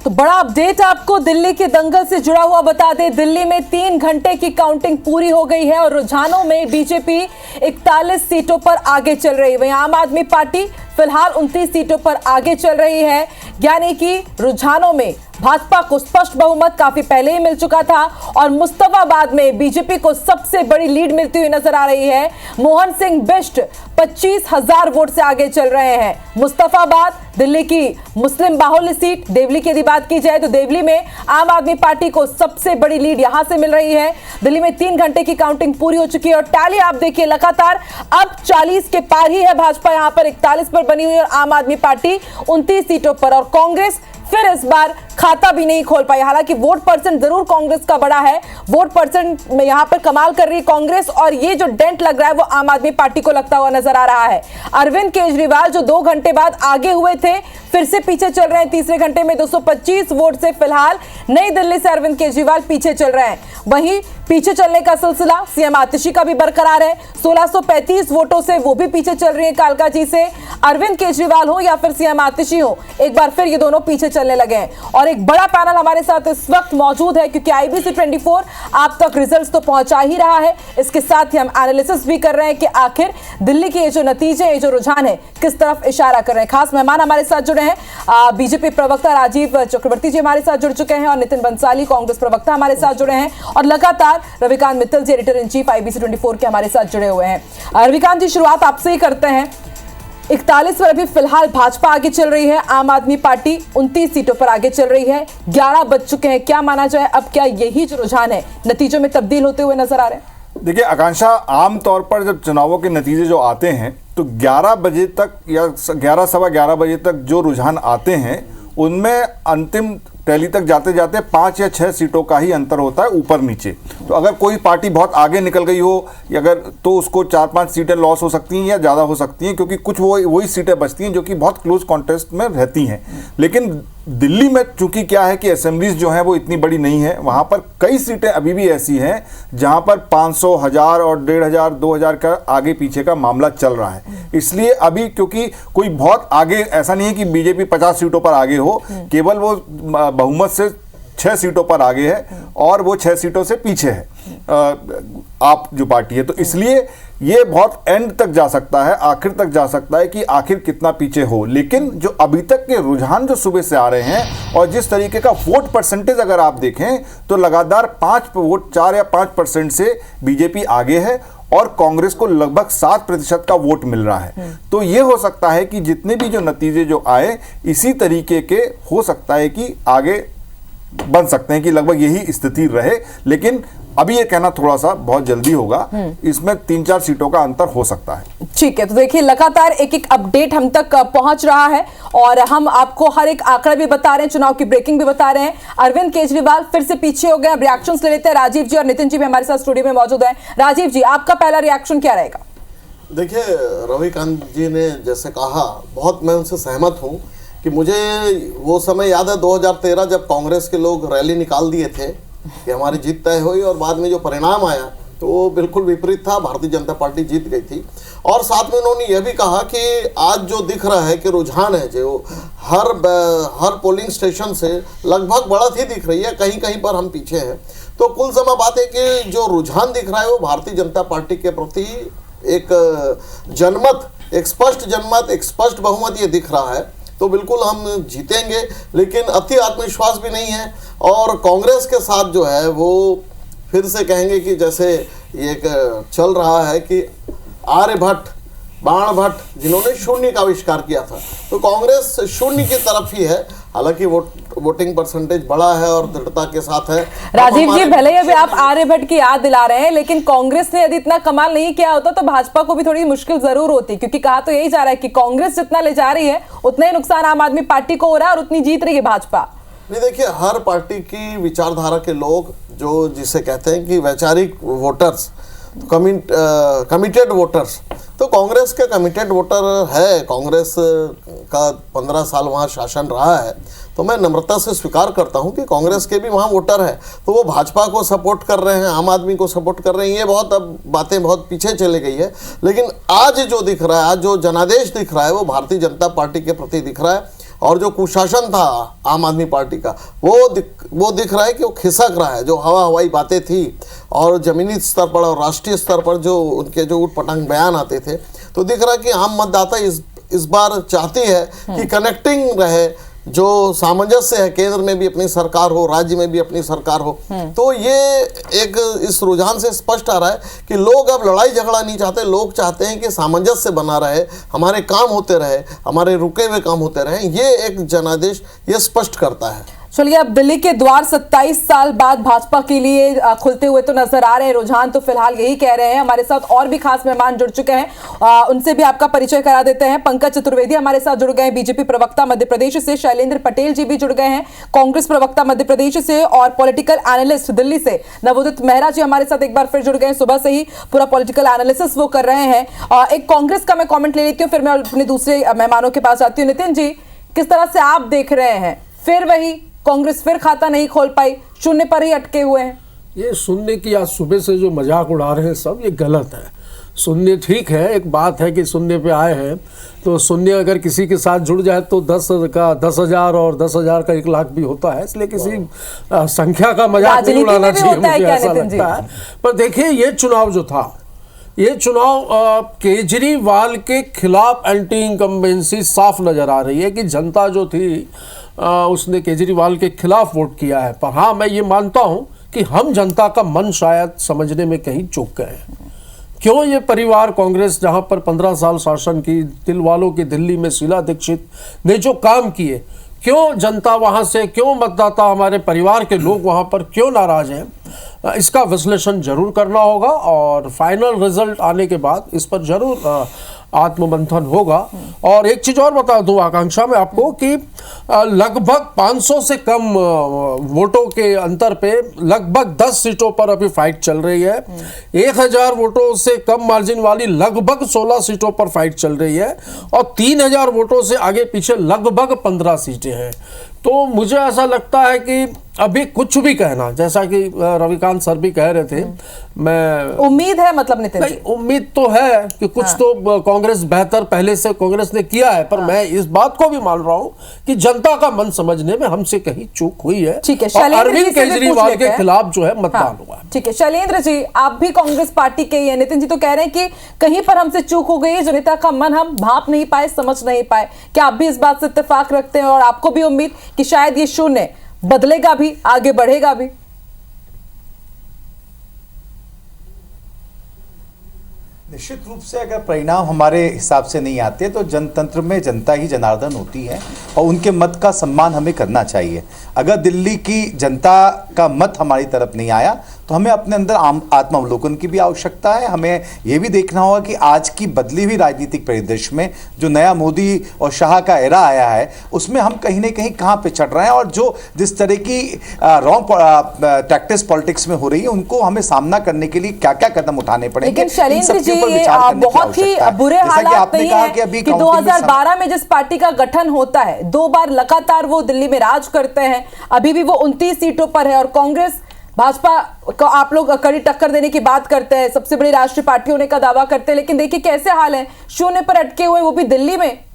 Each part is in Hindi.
तो बड़ा अपडेट आपको दिल्ली के दंगल से जुड़ा हुआ बता दें। दिल्ली में 3 घंटे की काउंटिंग पूरी हो गई है और रुझानों में बीजेपी 41 सीटों पर आगे चल रही है। वहीं आम आदमी पार्टी फिलहाल 29 सीटों पर आगे चल रही है, यानी कि रुझानों में भाजपा को स्पष्ट बहुमत काफी पहले ही मिल चुका था और मुस्तफाबाद में बीजेपी को सबसे बड़ी लीड मिलती हुई नजर आ रही है। मोहन सिंह बिष्ट 25,000 वोट से आगे चल रहे हैं। मुस्तफाबाद दिल्ली की मुस्लिम बाहुल्य सीट। देवली की यदि बात की जाए तो देवली में आम आदमी पार्टी को सबसे बड़ी लीड यहां से मिल रही है। दिल्ली में 3 घंटे की काउंटिंग पूरी हो चुकी है और टैली आप देखिए लगातार अब 40 के पार ही है। भाजपा यहां पर 41 पर बनी हुई है और आम आदमी पार्टी 29 सीटों पर, और कांग्रेस फिर इस बार खाता भी नहीं खोल पाई। हालांकि वोट परसेंट जरूर कांग्रेस का बड़ा है, वोट परसेंट में यहां पर कमाल कर रही है कांग्रेस, और ये जो डेंट लग रहा है वो आम आदमी पार्टी को लगता हुआ नजर आ रहा है। अरविंद केजरीवाल जो 2 घंटे बाद आगे हुए थे फिर से पीछे चल रहे हैं। तीसरे घंटे में 225 वोट से फिलहाल नई दिल्ली से अरविंद केजरीवाल पीछे चल रहे हैं। वहीं पीछे चलने का सिलसिला सीएम आतिशी का भी बरकरार है। 1635 वोटों से वो भी पीछे चल रही है कालका जी से। अरविंद केजरीवाल हो या फिर सीएम आतिशी हो, एक बार फिर ये दोनों पीछे चलने लगे हैं। और एक बड़ा पैनल हमारे साथ इस वक्त मौजूद है क्योंकि IBC 24 आप तक रिजल्ट्स तो पहुंचा ही रहा है, इसके साथ ही हम एनालिसिस भी कर रहे हैं कि आखिर दिल्ली के ये जो नतीजे, ये जो रुझान है किस तरफ इशारा कर रहे हैं। खास मेहमान हमारे साथ जुड़े हैं, बीजेपी प्रवक्ता राजीव चक्रवर्ती जी हमारे साथ जुड़ चुके हैं और नितिन बंसाली कांग्रेस प्रवक्ता हमारे साथ जुड़े हैं, और लगातार रविकांत मित्तल जी एडिटर इन चीफ IBC 24 के हमारे साथ जुड़े हुए हैं। रविकांत जी, शुरुआत आपसे ही करते हैं। 41 पर अभी फिलहाल भाजपा आगे चल रही है, आम आदमी पार्टी 29 सीटों पर आगे चल रही है। 11 बज चुके हैं, क्या माना जाए अब क्या यही जो रुझान है नतीजों में तब्दील होते हुए नजर आ रहे हैं? देखिए आकांक्षा, आमतौर पर जब चुनावों के नतीजे जो आते हैं तो 11 बजे तक या 11 सवा 11 बजे तक जो रुझान आते हैं उनमें अंतिम टैली तक जाते जाते 5 या 6 सीटों का ही अंतर होता है ऊपर नीचे। तो अगर कोई पार्टी बहुत आगे निकल गई हो या अगर, तो उसको 4-5 सीटें लॉस हो सकती हैं या ज़्यादा हो सकती हैं, क्योंकि कुछ वही सीटें बचती हैं जो कि बहुत क्लोज कॉन्टेस्ट में रहती हैं। लेकिन दिल्ली में चूंकि क्या है कि असेंबलीज जो हैं वो इतनी बड़ी नहीं है, वहाँ पर कई सीटें अभी भी ऐसी हैं जहाँ पर 500, 1000 और 1500, 2000 का आगे पीछे का मामला चल रहा है। इसलिए अभी क्योंकि कोई बहुत आगे, ऐसा नहीं है कि बीजेपी 50 सीटों पर आगे हो, केवल वो बहुमत से 6 सीटों पर आगे है और वो 6 सीटों से पीछे है आप जो पार्टी है। तो इसलिए ये बहुत एंड तक जा सकता है, आखिर तक जा सकता है कि आखिर कितना पीछे हो। लेकिन जो अभी तक के रुझान जो सुबह से आ रहे हैं और जिस तरीके का वोट परसेंटेज अगर आप देखें तो लगातार 4 या 5% से बीजेपी आगे है और कांग्रेस को लगभग 7% का वोट मिल रहा है। तो ये हो सकता है कि जितने भी जो नतीजे जो आए इसी तरीके के हो सकता है कि आगे बन सकते हैं कि लगभग यही स्थिति रहे। लेकिन अभी ये कहना थोड़ा सा बहुत जल्दी होगा, इसमें 3-4 सीटों का अंतर हो सकता है। ठीक है, तो देखिए लगातार एक अपडेट हम तक पहुंच रहा है और हम आपको हर एक आंकड़ा भी बता रहे हैं, चुनाव की ब्रेकिंग भी बता रहे हैं। अरविंद केजरीवाल फिर से पीछे हो गए। अब रिएक्शंस ले लेते हैं। राजीव जी और नितिन जी भी हमारे साथ स्टूडियो में मौजूद हैं। राजीव जी, आपका पहला रिएक्शन क्या रहेगा? देखिए, रविकांत जी ने जैसे कहा, बहुत मैं उनसे सहमत हूँ कि मुझे वो समय याद है 2013 जब कांग्रेस के लोग रैली निकाल दिए थे कि हमारी जीत तय हुई, और बाद में जो परिणाम आया तो वो बिल्कुल विपरीत था, भारतीय जनता पार्टी जीत गई थी। और साथ में उन्होंने यह भी कहा कि आज जो दिख रहा है कि रुझान है जो हर पोलिंग स्टेशन से लगभग बढ़त ही दिख रही है, कहीं कहीं पर हम पीछे हैं। तो कुल समय बात है कि जो रुझान दिख रहा है वो भारतीय जनता पार्टी के प्रति एक जनमत, एक स्पष्ट जनमत, एक स्पष्ट बहुमत ये दिख रहा है। तो बिल्कुल हम जीतेंगे, लेकिन अति आत्मविश्वास भी नहीं है। और कांग्रेस के साथ जो है वो फिर से कहेंगे कि जैसे ये चल रहा है कि आर्यभट्ट, बाणभट्ट जिन्होंने शून्य का आविष्कार किया था, तो कांग्रेस शून्य की तरफ ही है। हालांकि वोटिंग परसेंटेज बड़ा है और दृढ़ता के साथ है। राजीव जी, भले ही अभी आप आर्यभट्ट की याद दिला रहे हैं, लेकिन कांग्रेस ने यदि इतना कमाल नहीं किया होता तो भाजपा को भी थोड़ी मुश्किल जरूर होती, क्योंकि कहा तो यही जा रहा है कि कांग्रेस जितना ले जा रही है उतना ही नुकसान आम आदमी पार्टी को हो रहा है और उतनी जीत रही है भाजपा। नहीं, देखिए, हर पार्टी की विचारधारा के लोग जो जिसे कहते हैं कि वैचारिक वोटर्स, कमिटेड वोटर्स, तो कांग्रेस के कमिटेड वोटर है। कांग्रेस का 15 साल वहाँ शासन रहा है, तो मैं नम्रता से स्वीकार करता हूँ कि कांग्रेस के भी वहाँ वोटर है। तो वो भाजपा को सपोर्ट कर रहे हैं, आम आदमी को सपोर्ट कर रहे हैं। ये बहुत अब बातें बहुत पीछे चली गई है। लेकिन आज जो दिख रहा है, आज जो जनादेश दिख रहा है वो भारतीय जनता पार्टी के प्रति दिख रहा है। और जो कुशासन था आम आदमी पार्टी का वो दिख रहा है कि वो खिसक रहा है। जो हवाई बातें थी और ज़मीनी स्तर पर और राष्ट्रीय स्तर पर जो उनके जो उटपटांग बयान आते थे, तो दिख रहा है कि आम मतदाता इस बार चाहती है कि कनेक्टिंग रहे, जो सामंजस्य है, केंद्र में भी अपनी सरकार हो, राज्य में भी अपनी सरकार हो। तो ये एक इस रुझान से स्पष्ट आ रहा है कि लोग अब लड़ाई झगड़ा नहीं चाहते, लोग चाहते हैं कि सामंजस्य बना रहे, हमारे काम होते रहे, हमारे रुके हुए काम होते रहे। ये एक जनादेश ये स्पष्ट करता है। चलिए, अब दिल्ली के द्वार 27 साल बाद भाजपा के लिए खुलते हुए तो नजर आ रहे हैं। रुझान तो फिलहाल यही कह रहे हैं। हमारे साथ और भी खास मेहमान जुड़ चुके हैं, उनसे भी आपका परिचय करा देते हैं। पंकज चतुर्वेदी हमारे साथ जुड़ गए हैं, बीजेपी प्रवक्ता मध्य प्रदेश से। शैलेंद्र पटेल जी भी जुड़ गए हैं, कांग्रेस प्रवक्ता मध्य प्रदेश से। और पॉलिटिकल एनालिस्ट दिल्ली से नवोदित मेहरा जी हमारे साथ एक बार फिर जुड़ गए हैं। सुबह से ही पूरा पॉलिटिकल एनालिसिस वो कर रहे हैं। एक कांग्रेस का मैं कॉमेंट ले लेती हूँ, फिर मैं अपने दूसरे मेहमानों के पास जाती हूँ। नितिन जी, किस तरह से आप देख रहे हैं? फिर वही कांग्रेस फिर खाता नहीं खोल पाई, शून्य पर ही अटके हुए हैं। ये शून्य की आज सुबह से जो मजाक उड़ा रहे हैं सब, ये गलत है। शून्य ठीक है, एक बात है कि शून्य पे आए हैं, तो शून्य अगर किसी के साथ जुड़ जाए तो 10,000 और 10,000 का 1 लाख भी होता है, इसलिए किसी संख्या का मजाक नहीं उड़ाना चाहिए, मुझे ऐसा लगता है। पर देखिए, ये चुनाव जो था, ये चुनाव केजरीवाल के खिलाफ एंटी इनकम्बेंसी साफ नजर आ रही है कि जनता जो थी उसने केजरीवाल के खिलाफ वोट किया है। पर हाँ, मैं ये मानता हूँ कि हम जनता का मन शायद समझने में कहीं चूक गए हैं। क्यों ये परिवार कांग्रेस, जहाँ पर 15 साल शासन की, दिल वालों की दिल्ली में शीला दीक्षित ने जो काम किए, क्यों जनता वहाँ से, क्यों मतदाता हमारे परिवार के लोग वहाँ पर क्यों नाराज हैं, इसका विश्लेषण जरूर करना होगा। और फाइनल रिजल्ट आने के बाद इस पर जरूर आत्ममंथन होगा। और एक चीज और बता दूं आकांक्षा में आपको कि लगभग 500 से कम वोटों के अंतर पे लगभग 10 सीटों पर अभी फाइट चल रही है। 1000 वोटों से कम मार्जिन वाली लगभग 16 सीटों पर फाइट चल रही है और 3000 वोटों से आगे पीछे लगभग 15 सीटें हैं। तो मुझे ऐसा लगता है कि अभी कुछ भी कहना, जैसा कि रविकांत सर भी कह रहे थे, मैं उम्मीद है, मतलब नितिन जी, उम्मीद तो है कि कुछ तो कांग्रेस बेहतर पहले से कांग्रेस ने किया है। पर मैं इस बात को भी मान रहा हूं कि जनता का मन समझने में हमसे कहीं चूक हुई है। ठीक है, अरविंद केजरीवाल के खिलाफ जो है मतदान हुआ। ठीक है, शैलेंद्र जी, आप भी कांग्रेस पार्टी के ही हैं। नितिन जी तो कह रहे हैं कि कहीं पर हमसे चूक हो गई है, जनता का मन हम भांप नहीं पाए, समझ नहीं पाए। क्या आप भी इस बात से इत्तेफाक रखते हैं और आपको भी उम्मीद कि शायद ये शून्य बदलेगा भी, आगे बढ़ेगा भी? निश्चित रूप से अगर परिणाम हमारे हिसाब से नहीं आते तो जनतंत्र में जनता ही जनार्दन होती है और उनके मत का सम्मान हमें करना चाहिए। अगर दिल्ली की जनता का मत हमारी तरफ नहीं आया तो हमें अपने अंदर आत्मावलोकन की भी आवश्यकता है। हमें यह भी देखना होगा कि आज की बदली हुई राजनीतिक परिदृश्य में जो नया मोदी और शाह का एरा आया है उसमें हम कहीं ना कहीं कहाँ पे चढ़ रहे हैं और जो जिस तरह की रॉन्ग प्रैक्टिस पॉलिटिक्स में हो रही है उनको हमें सामना करने के लिए क्या क्या कदम उठाने पड़ेंगे। लेकिन शैलेंद्र जी, बहुत ही बुरे हालात नहीं है कि 2012 में जिस पार्टी का गठन होता है 2 बार लगातार वो दिल्ली में राज करते हैं, अभी भी वो 29 सीटों पर है और कांग्रेस भाजपा को आप लोग कड़ी टक्कर देने की बात करते हैं, सबसे बड़ी राष्ट्रीय पार्टी होने का दावा करते हैं, लेकिन देखिए कैसे हाल है, शून्य पर अटके हुए, वो भी दिल्ली में।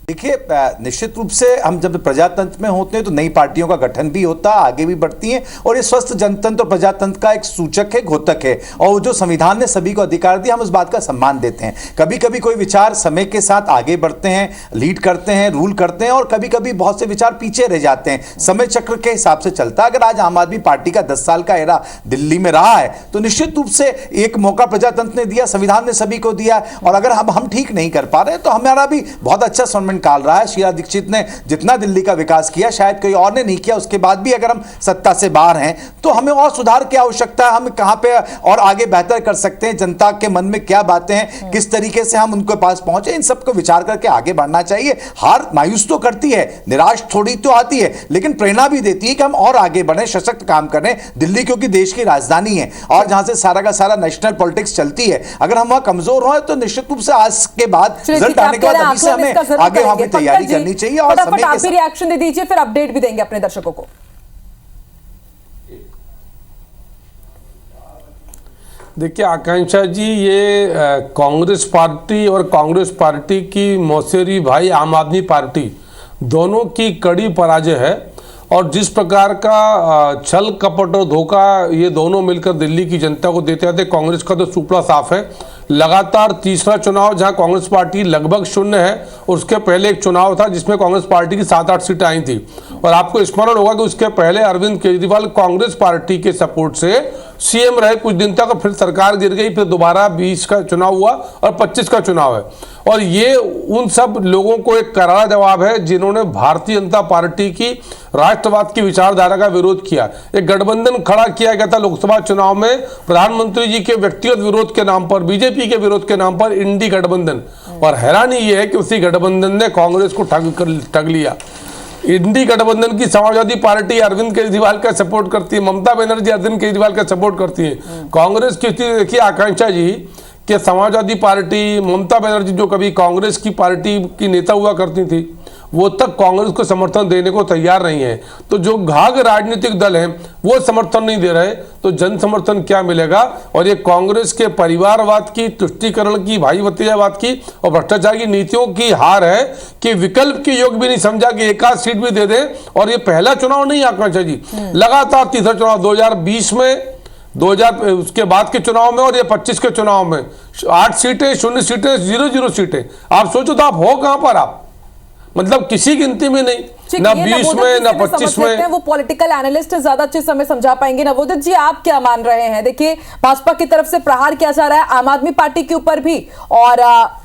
देखिए, निश्चित रूप से हम जब प्रजातंत्र में होते हैं तो नई पार्टियों का गठन भी होता है, आगे भी बढ़ती हैं और ये स्वस्थ जनतंत्र और प्रजातंत्र का एक सूचक है, घोतक है। और जो संविधान ने सभी को अधिकार दिया, हम उस बात का सम्मान देते हैं। कभी कभी कोई विचार समय के साथ आगे बढ़ते हैं, लीड करते हैं, रूल करते हैं और कभी कभी बहुत से विचार पीछे रह जाते हैं, समय चक्र के हिसाब से चलता है। अगर आज आम आदमी पार्टी का 10 साल का एरा दिल्ली में रहा है तो निश्चित रूप से एक मौका प्रजातंत्र ने दिया, संविधान ने सभी को दिया और अगर हम ठीक नहीं कर पा रहे तो हमारा भी बहुत अच्छा समय निकाल रहा है। शीला दीक्षित ने जितना दिल्ली का विकास किया शायद कोई और ने नहीं किया, उसके बाद भी अगर हम सत्ता से बाहर हैं तो हमें और सुधार की आवश्यकता है। हम कहां पे और आगे बेहतर कर सकते हैं, जनता के मन में क्या बातें हैं, किस तरीके से हम उनके पास पहुंचे, इन सबको विचार करके आगे बढ़ना चाहिए। हार मायूस तो करती है, निराश थोड़ी तो आती है, लेकिन प्रेरणा भी देती है कि हम और आगे बढ़े, सशक्त काम करें। दिल्ली क्योंकि देश की राजधानी है और जहां से सारा का सारा नेशनल पॉलिटिक्स चलती है, अगर हम वहां कमजोर हो तो निश्चित रूप से आज के बाद रिजल्ट आने के बाद अभी से हमें आगे वहां पर तैयारी करनी चाहिए। और फटाफट आप भी रिएक्शन दे दीजिए, फिर अपडेट भी देंगे अपने दर्शकों को। देखिए आकांक्षा जी, ये कांग्रेस पार्टी और कांग्रेस पार्टी की मौसेरी भाई आम आदमी पार्टी दोनों की कड़ी पराजय है। और जिस प्रकार का छल कपट और धोखा ये दोनों मिलकर दिल्ली की जनता को देते आते, कांग्रेस का तो सुपड़ा साफ है। लगातार तीसरा चुनाव जहां कांग्रेस पार्टी लगभग शून्य है, उसके पहले एक चुनाव था जिसमें कांग्रेस पार्टी की 7-8 सीटें आई थी। और आपको स्मरण होगा कि उसके पहले अरविंद केजरीवाल कांग्रेस पार्टी के सपोर्ट से सीएम रहे कुछ दिन तक, फिर सरकार गिर गई, फिर दोबारा 20 का चुनाव हुआ और 25 का चुनाव है। और ये उन सब लोगों को एक करारा जवाब है जिन्होंने भारतीय जनता पार्टी की राष्ट्रवाद की विचारधारा का विरोध किया। एक गठबंधन खड़ा किया गया था लोकसभा चुनाव में प्रधानमंत्री जी के व्यक्तिगत विरोध के नाम पर, बीजेपी के विरोध के नाम पर, इंडी गठबंधन। और हैरानी ये है कि उसी गठबंधन ने कांग्रेस को ठग लिया। इंडी गठबंधन की समाजवादी पार्टी अरविंद केजरीवाल का सपोर्ट करती है, ममता बनर्जी अरविंद केजरीवाल का सपोर्ट करती है। कांग्रेस की स्थिति देखिए आकांक्षा जी कि समाजवादी पार्टी, ममता बनर्जी जो कभी कांग्रेस की पार्टी की नेता हुआ करती थी, वो तक कांग्रेस को समर्थन देने को तैयार नहीं है। तो जो घाघ राजनीतिक दल हैं वो समर्थन नहीं दे रहे, तो जन समर्थन क्या मिलेगा? और ये कांग्रेस के परिवारवाद की, तुष्टीकरण की, भाई भतीजावाद की और भ्रष्टाचार की नीतियों की हार है कि विकल्प के योग भी नहीं समझा कि एक आध सीट भी दे दें। और ये पहला चुनाव नहीं आकांक्षा जी, लगातार तीसरा चुनाव 2020 में, 2000 उसके बाद के चुनाव में और ये 25 के चुनाव में 8 सीटें, 0 सीटें, 0 सीटें। आप सोचो तो आप हो कहां पर? आप मतलब किसी गिनती में नहीं, ना 20 में ना 25 में। वो पॉलिटिकल एनालिस्ट ज्यादा अच्छे समय समझा पाएंगे। नवोदित जी, आप क्या मान रहे हैं? देखिए, भाजपा की तरफ से प्रहार किया जा रहा है आम आदमी पार्टी के ऊपर भी और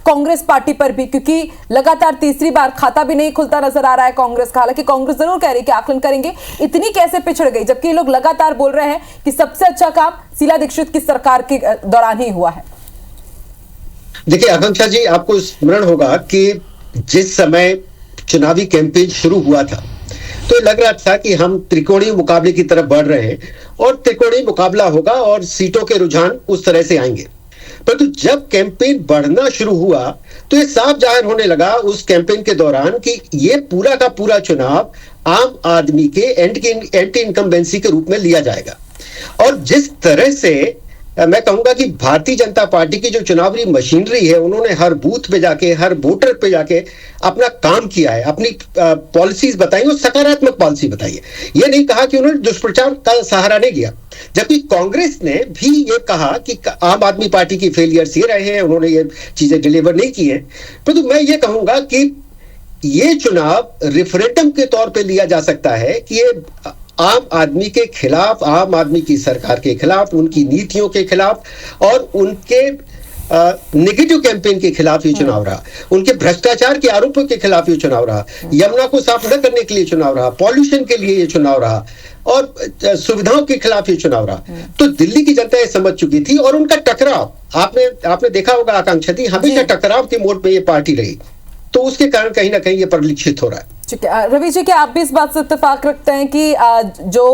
कांग्रेस पार्टी पर भी, क्योंकि लगातार तीसरी बार खाता भी नहीं खुलता नजर आ रहा है कांग्रेस का। हालांकि कांग्रेस जरूर कह रही है कि आकलन करेंगे, इतनी कैसे पिछड़ गई, जबकि लोग लगातार बोल रहे हैं कि सबसे अच्छा काम शीला दीक्षित की सरकार के दौरान ही हुआ है। देखिए आकांक्षा जी, आपको स्मरण होगा कि जिस समय चुनावी कैंपेन शुरू हुआ था तो लग रहा था कि हम त्रिकोणीय मुकाबले की तरफ बढ़ रहे हैं और त्रिकोणीय मुकाबला होगा और सीटों के रुझान उस तरह से आएंगे। परंतु जब कैंपेन बढ़ना शुरू हुआ तो ये साफ जाहिर होने लगा उस कैंपेन के दौरान कि ये पूरा का पूरा चुनाव आम आदमी के एंटी इनकम्बेंसी के रूप में लिया जाएगा। और जिस तरह से मैं कहूंगा कि भारतीय जनता पार्टी की जो चुनावी मशीनरी है, उन्होंने हर बूथ पे जाके, हर वोटर पे जाके अपना काम किया है, अपनी पॉलिसीज बताई और सकारात्मक पॉलिसी बताई है। ये नहीं कहा कि उन्होंने दुष्प्रचार का सहारा नहीं लिया। जबकि कांग्रेस ने भी ये कहा कि आम आदमी पार्टी की फेलियर्स ये रहे हैं, उन्होंने ये चीजें डिलीवर नहीं की है। परंतु मैं ये कहूंगा कि ये चुनाव रेफरेंडम के तौर पे लिया जा सकता है कि ये आम आदमी के खिलाफ, आम आदमी की सरकार के खिलाफ, उनकी नीतियों के खिलाफ और उनके नेगेटिव कैंपेन के खिलाफ ये चुनाव रहा, उनके भ्रष्टाचार के आरोपों के खिलाफ ये चुनाव रहा, यमुना को साफ न करने के लिए चुनाव रहा, पॉल्यूशन के लिए ये चुनाव रहा और सुविधाओं के खिलाफ ये चुनाव रहा। तो दिल्ली की जनता ये समझ चुकी थी और उनका टकराव आपने देखा होगा आकांक्षा दी, हमेशा टकराव के मोड पे ये पार्टी रही, तो उसके कारण कहीं ना कहीं ये परिलक्षित हो रहा है। ठीक है रवि जी, क्या आप भी इस बात से इत्तेफाक रखते हैं कि आज जो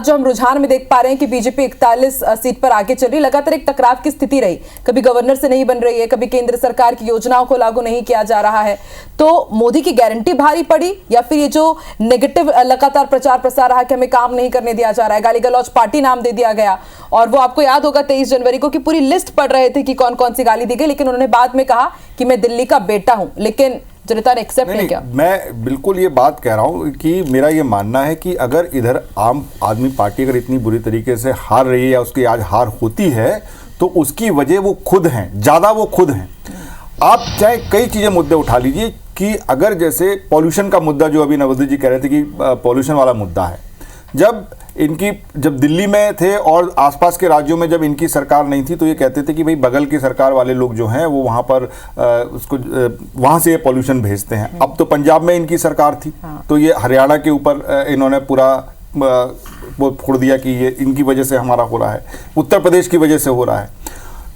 हम रुझान में देख पा रहे हैं कि बीजेपी 41 सीट पर आगे चल रही, लगातार एक टकराव की स्थिति रही, कभी गवर्नर से नहीं बन रही है, कभी केंद्र सरकार की योजनाओं को लागू नहीं किया जा रहा है, तो मोदी की गारंटी भारी पड़ी या फिर ये जो नेगेटिव लगातार प्रचार प्रसार रहा कि हमें काम नहीं करने दिया जा रहा है, गाली गलौज पार्टी नाम दे दिया गया। और वो आपको याद होगा 23 जनवरी को कि पूरी लिस्ट पढ़ रहे थे कि कौन कौन सी गाली दी गई, लेकिन उन्होंने बाद में कहा कि मैं दिल्ली का बेटा हूं, लेकिन जनता ने एक्सेप्ट नहीं किया। मैं बिल्कुल ये बात कह रहा हूँ कि मेरा ये मानना है कि अगर इधर आम आदमी पार्टी अगर इतनी बुरी तरीके से हार रही है या उसकी आज हार होती है तो उसकी वजह वो खुद हैं, ज़्यादा वो खुद हैं। आप चाहे कई चीज़ें मुद्दे उठा लीजिए कि अगर जैसे पॉल्यूशन का मुद्दा जो अभी नवोदित जी कह रहे थे कि पॉल्यूशन वाला मुद्दा है, जब दिल्ली में थे और आसपास के राज्यों में जब इनकी सरकार नहीं थी तो ये कहते थे कि भाई बगल की सरकार वाले लोग जो हैं वो वहाँ पर वहाँ से ये पॉल्यूशन भेजते हैं। अब तो पंजाब में इनकी सरकार थी तो ये हरियाणा के ऊपर इन्होंने पूरा वो फोड़ दिया कि ये इनकी वजह से हमारा हो रहा है, उत्तर प्रदेश की वजह से हो रहा है।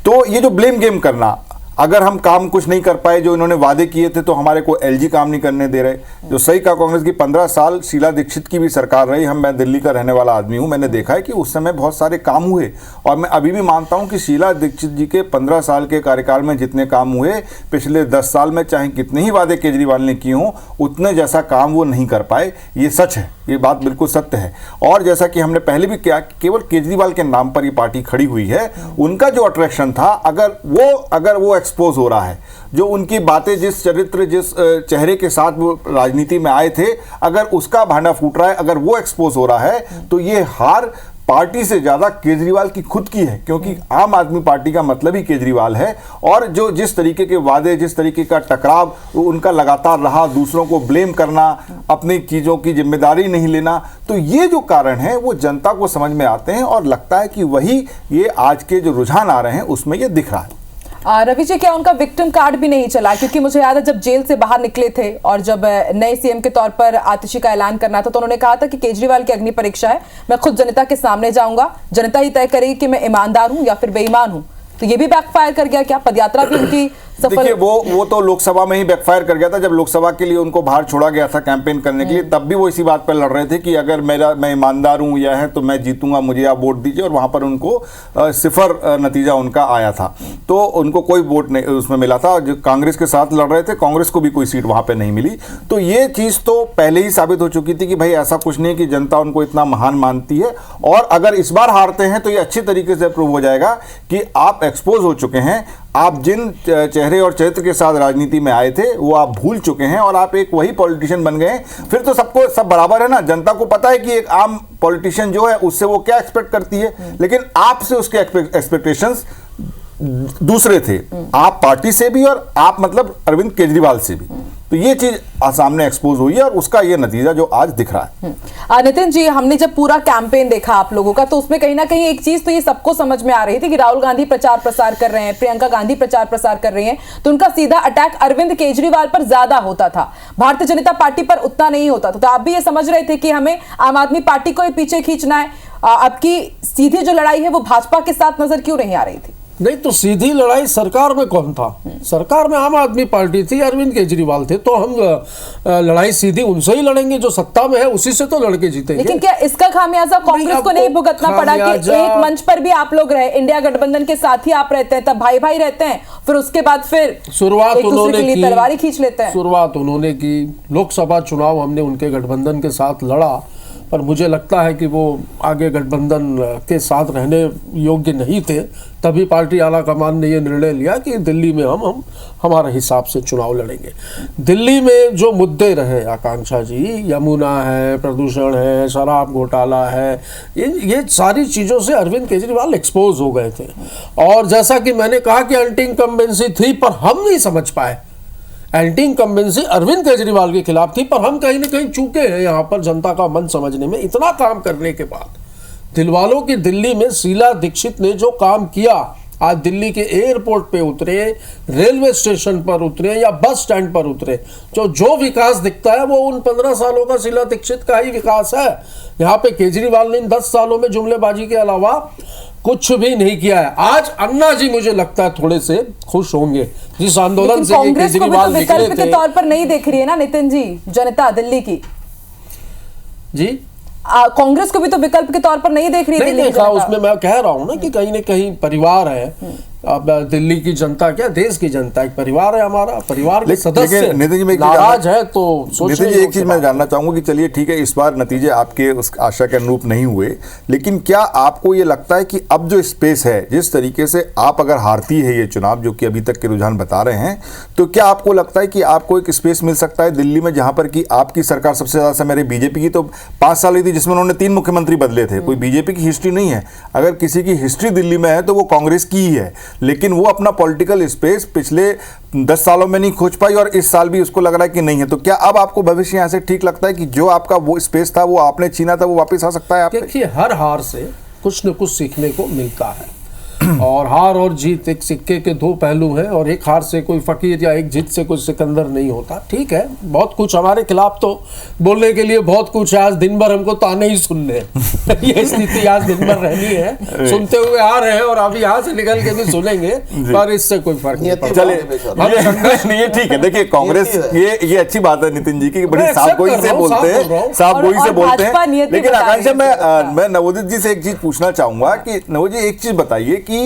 तो ये जो ब्लेम गेम करना, अगर हम काम कुछ नहीं कर पाए जो इन्होंने वादे किए थे तो हमारे को एलजी काम नहीं करने दे रहे, जो सही कहा कांग्रेस की 15 साल शीला दीक्षित की भी सरकार रही। मैं दिल्ली का रहने वाला आदमी हूं, मैंने देखा है कि उस समय बहुत सारे काम हुए और मैं अभी भी मानता हूं कि शीला दीक्षित जी के 15 साल के कार्यकाल में जितने काम हुए पिछले 10 साल में चाहे कितने ही वादे केजरीवाल ने किए हों उतने जैसा काम वो नहीं कर पाए, ये सच है। ये बात बिल्कुल सत्य है। और जैसा कि हमने पहले भी किया, केवल केजरीवाल के नाम पर ये पार्टी खड़ी हुई है। उनका जो अट्रैक्शन था, अगर वो एक्सपोज हो रहा है, जो उनकी बातें, जिस चरित्र, जिस चेहरे के साथ वो राजनीति में आए थे, अगर उसका भांडा फूट रहा है, अगर वो एक्सपोज हो रहा है, तो ये हार पार्टी से ज्यादा केजरीवाल की खुद की है, क्योंकि आम आदमी पार्टी का मतलब ही केजरीवाल है। और जो जिस तरीके के वादे, जिस तरीके का टकराव उनका लगातार रहा, दूसरों को ब्लेम करना, अपनी चीजों की जिम्मेदारी नहीं लेना, तो ये जो कारण है वो जनता को समझ में आते हैं और लगता है कि वही ये आज के जो रुझान आ रहे हैं उसमें ये दिख रहा है। रवि जी, क्या उनका विक्टिम कार्ड भी नहीं चला? क्योंकि मुझे याद है जब जेल से बाहर निकले थे और जब नए सीएम के तौर पर आतिशी का ऐलान करना था, तो उन्होंने कहा था कि केजरीवाल की अग्नि परीक्षा है, मैं खुद जनता के सामने जाऊंगा, जनता ही तय करेगी कि मैं ईमानदार हूं या फिर बेईमान हूं। तो ये भी बैकफायर कर गया क्या? पदयात्रा भी उनकी सफल? देखिए, वो तो लोकसभा में ही बैकफायर कर गया था। जब लोकसभा के लिए उनको बाहर छोड़ा गया था कैंपेन करने के लिए, तब भी वो इसी बात पर लड़ रहे थे कि अगर मैं ईमानदार हूं या है तो मैं जीतूंगा, मुझे आप वोट दीजिए। और वहां पर उनको सिफर नतीजा उनका आया था, तो उनको कोई वोट नहीं उसमें मिला था। जो कांग्रेस के साथ लड़ रहे थे, कांग्रेस को भी कोई सीट वहां पर नहीं मिली। तो ये चीज तो पहले ही साबित हो चुकी थी कि भाई ऐसा कुछ नहीं है कि जनता उनको इतना महान मानती है। और अगर इस बार हारते हैं तो ये अच्छी तरीके से प्रूव हो जाएगा कि आप एक्सपोज हो चुके हैं। आप जिन चेहरे और चरित्र के साथ राजनीति में आए थे वो आप भूल चुके हैं और आप एक वही पॉलिटिशियन बन गए। फिर तो सब बराबर है ना। जनता को पता है कि एक आम पॉलिटिशियन जो है उससे वो क्या एक्सपेक्ट करती है, लेकिन आपसे उसके एक्सपेक्टेशंस दूसरे थे, आप पार्टी से भी और आप मतलब अरविंद केजरीवाल से भी। तो ये चीज सामने एक्सपोज हुई है और उसका ये नतीजा जो आज दिख रहा है। नितिन जी, हमने जब पूरा कैंपेन देखा आप लोगों का, तो उसमें कहीं ना कहीं एक चीज तो ये सबको समझ में आ रही थी कि राहुल गांधी प्रचार प्रसार कर रहे हैं, प्रियंका गांधी प्रचार प्रसार कर रही हैं, तो उनका सीधा अटैक अरविंद केजरीवाल पर ज्यादा होता था, भारतीय जनता पार्टी पर उतना नहीं होता था। तो आप भी ये समझ रहे थे कि हमें आम आदमी पार्टी को ही पीछे खींचना है। आपकी सीधी जो लड़ाई है वो भाजपा के साथ नजर क्यों नहीं आ रही थी? नहीं, तो सीधी लड़ाई सरकार में कौन था? सरकार में आम आदमी पार्टी थी, अरविंद केजरीवाल थे, तो हम लड़ाई सीधी उनसे ही लड़ेंगे जो सत्ता में है, उसी से तो लड़के जीतेंगे। लेकिन क्या इसका खामियाजा कांग्रेस को नहीं भुगतना पड़ा कि एक मंच पर भी आप लोग रहे, इंडिया गठबंधन के साथ ही आप रहते हैं, तब भाई भाई रहते हैं, फिर उसके बाद फिर शुरुआत उन्होंने की, तलवारी खींच लेते हैं। शुरुआत उन्होंने की, लोकसभा चुनाव हमने उनके गठबंधन के साथ लड़ा, पर मुझे लगता है कि वो आगे गठबंधन के साथ रहने योग्य नहीं थे। तभी पार्टी आला कमान ने ये निर्णय लिया कि दिल्ली में हम हमारे हिसाब से चुनाव लड़ेंगे। दिल्ली में जो मुद्दे रहे आकांक्षा जी, यमुना है, प्रदूषण है, शराब घोटाला है, ये सारी चीज़ों से अरविंद केजरीवाल एक्सपोज हो गए थे। और जैसा कि मैंने कहा कि एंटी इनकम्बेंसी थी, पर हम नहीं समझ पाए। एंटी इनकम्बेंसी अरविंद केजरीवाल के खिलाफ थी, पर हम कहीं ना कहीं चूके हैं यहाँ पर जनता का मन समझने में। इतना काम करने के बाद दिलवालों की दिल्ली में शीला दीक्षित ने जो काम किया, आज दिल्ली के एयरपोर्ट पे उतरे, रेलवे स्टेशन पर उतरे या बस स्टैंड पर उतरे, जो विकास दिखता है वो उन 15 सालों का शीला दीक्षित का ही विकास है। यहाँ पे केजरीवाल ने इन 10 सालों में जुमलेबाजी के अलावा कुछ भी नहीं किया है। आज अन्ना जी मुझे लगता है थोड़े से खुश होंगे जिस आंदोलन से केजरीवाल निकले थे। विकल्प के तौर पर नहीं देख रही है ना नितिन जी जनता दिल्ली की जी, कांग्रेस को भी तो विकल्प के तौर पर नहीं देख रही है। नहीं देखा, उसमें मैं कह रहा हूं ना कि कहीं न कहीं परिवार है। अब दिल्ली की जनता क्या, देश की जनता एक परिवार है, हमारा परिवार के सदस्य नाराज है। तो नितिन जी, एक चीज मैं जानना चाहूंगा कि चलिए ठीक है, इस बार नतीजे आपके उस आशा के अनुरूप नहीं हुए, लेकिन क्या आपको ये लगता है कि अब जो स्पेस है, जिस तरीके से आप अगर हारती है ये चुनाव, जो कि अभी तक के रुझान बता रहे हैं, तो क्या आपको लगता है कि आपको एक स्पेस मिल सकता है दिल्ली में, जहां पर कि आपकी सरकार सबसे ज्यादा समय रही? बीजेपी की तो 5 साल हुई थी जिसमें उन्होंने 3 मुख्यमंत्री बदले थे। कोई बीजेपी की हिस्ट्री नहीं है। अगर किसी की हिस्ट्री दिल्ली में है तो वो कांग्रेस की ही है, लेकिन वो अपना पॉलिटिकल स्पेस पिछले 10 सालों में नहीं खोज पाई और इस साल भी उसको लग रहा है कि नहीं है। तो क्या अब आपको भविष्य यहां से ठीक लगता है कि जो आपका वो स्पेस था, वो आपने छीना था, वो वापस आ सकता है? आप देखिए, हर हार से कुछ न कुछ सीखने को मिलता है, और हार और जीत एक सिक्के के 2 पहलू हैं, और एक हार से कोई फकीर या एक जीत से कोई सिकंदर नहीं होता। ठीक है, बहुत कुछ हमारे खिलाफ तो बोलने के लिए बहुत कुछ है। आज दिन भर हमको ताने ही सुनने ये स्थिति आज दिन भर रहनी है। सुनते हुए आ रहे हैं और अभी यहाँ से निकल के भी सुनेंगे, पर इससे कोई फर्क नहीं पड़ता। चले, ये ठीक है। देखिए, कांग्रेस ये अच्छी बात है नितिन जी की, बड़ी साफगोई से बोलते हैं, साफगोई से बोलते हैं। लेकिन आकांक्षा, मैं नवोदित जी से एक चीज पूछना चाहूंगा कि नवोदित जी, एक चीज बताइए कि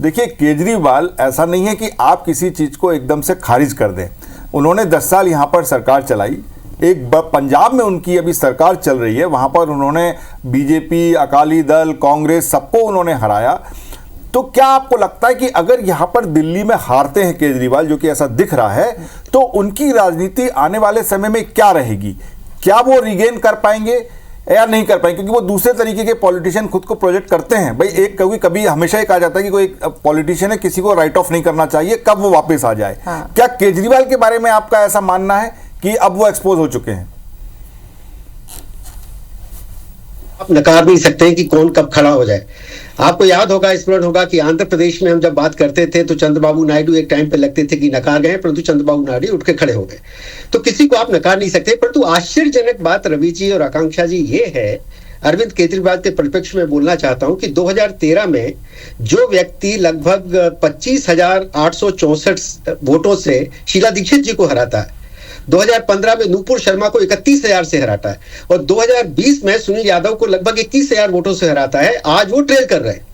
देखिए, केजरीवाल ऐसा नहीं है कि आप किसी चीज को एकदम से खारिज कर दें। उन्होंने 10 साल यहां पर सरकार चलाई, एक पंजाब में उनकी अभी सरकार चल रही है, वहां पर उन्होंने बीजेपी, अकाली दल, कांग्रेस सबको उन्होंने हराया। तो क्या आपको लगता है कि अगर यहां पर दिल्ली में हारते हैं केजरीवाल, जो कि ऐसा दिख रहा है, तो उनकी राजनीति आने वाले समय में क्या रहेगी? क्या वो रिगेन कर पाएंगे या नहीं कर पाएंगे? क्योंकि वो दूसरे तरीके के पॉलिटिशियन खुद को प्रोजेक्ट करते हैं। भाई एक कभी हमेशा ही कहा जाता है कि कोई पॉलिटिशियन है, किसी को राइट ऑफ नहीं करना चाहिए, कब वो वापस आ जाए। क्या केजरीवाल के बारे में आपका ऐसा मानना है कि अब वो एक्सपोज हो चुके हैं? आप नकार नहीं सकते कि कौन कब खड़ा हो जाए। आपको याद होगा, स्मरण होगा कि आंध्र प्रदेश में हम जब बात करते थे तो चंद्रबाबू नायडू एक टाइम पे लगते थे कि नकार गए, परंतु चंद्रबाबू नायडू उठ के खड़े हो गए। तो किसी को आप नकार नहीं सकते। परंतु आश्चर्यजनक बात रवि जी और आकांक्षा जी ये है, अरविंद केजरीवाल के परिप्रेक्ष्य में बोलना चाहता हूं कि 2013 में जो व्यक्ति लगभग 25,864 वोटों से शीला दीक्षित जी को हराता है, 2015 में नूपुर शर्मा को 31,000 से हराता है और 2020 में सुनील यादव को लगभग 21,000 वोटों से हराता है, आज वो ट्रेल कर रहे हैं।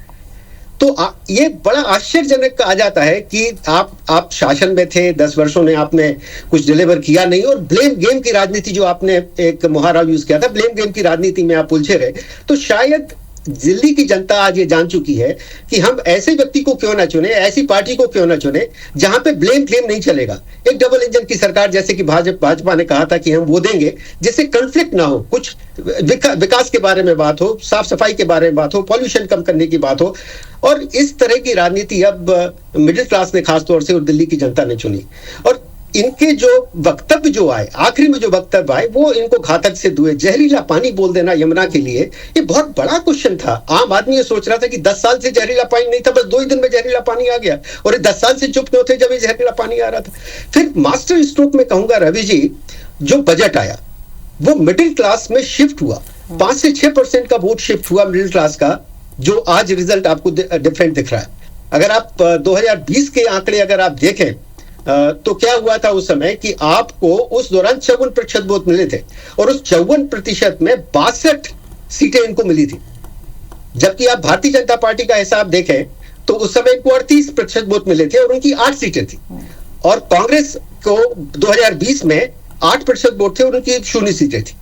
तो ये बड़ा आश्चर्यजनक आ जाता है कि आप शासन में थे, 10 वर्षों में आपने कुछ डिलीवर किया नहीं, और ब्लेम गेम की राजनीति, जो आपने एक मुहावरा यूज किया था, ब्लेम गेम की राजनीति में आप उलझे रहे। तो शायद दिल्ली की जनता आज ये जान चुकी है कि हम ऐसे व्यक्ति को क्यों ना चुने, ऐसी पार्टी को क्यों ना चुने जहां पे ब्लेम क्लेम नहीं चलेगा। एक डबल इंजन की सरकार, जैसे कि भाजपा ने कहा था कि हम वो देंगे जिससे कंफ्लिक्ट ना हो, कुछ विकास के बारे में बात हो, साफ सफाई के बारे में बात हो, पॉल्यूशन कम करने की बात हो। और इस तरह की राजनीति अब मिडिल क्लास ने खासतौर से और दिल्ली की जनता ने चुनी। और इनके जो वक्तव्य जो आए, आखिरी में जो वक्तव्य आए, वो इनको घातक सिद्ध हुए। जहरीला पानी बोल देना यमुना के लिए, ये बहुत बड़ा क्वेश्चन था। आम आदमी ये सोच रहा था कि 10 साल से जहरीला पानी नहीं था, बस 2 ही दिन में जहरीला पानी आ गया, और 10 साल से चुप क्यों थे जब ये जहरीला पानी आ रहा था। फिर मास्टर स्ट्रोक में कहूंगा रवि जी, जो बजट आया वो मिडिल क्लास में शिफ्ट हुआ, 5 से 6% का वोट शिफ्ट हुआ मिडिल क्लास का, जो आज रिजल्ट आपको डिफरेंट दिख रहा है। अगर आप 2020 के आंकड़े अगर आप देखें तो क्या हुआ था उस समय कि आपको उस दौरान 54% वोट मिले थे, और उस 54% में 62 सीटें इनको मिली थी। जबकि आप भारतीय जनता पार्टी का हिसाब देखें तो उस समय इनको 38% वोट मिले थे और उनकी 8 सीटें थी, और कांग्रेस को 2020 में 8% वोट थे और उनकी 0 सीटें थी।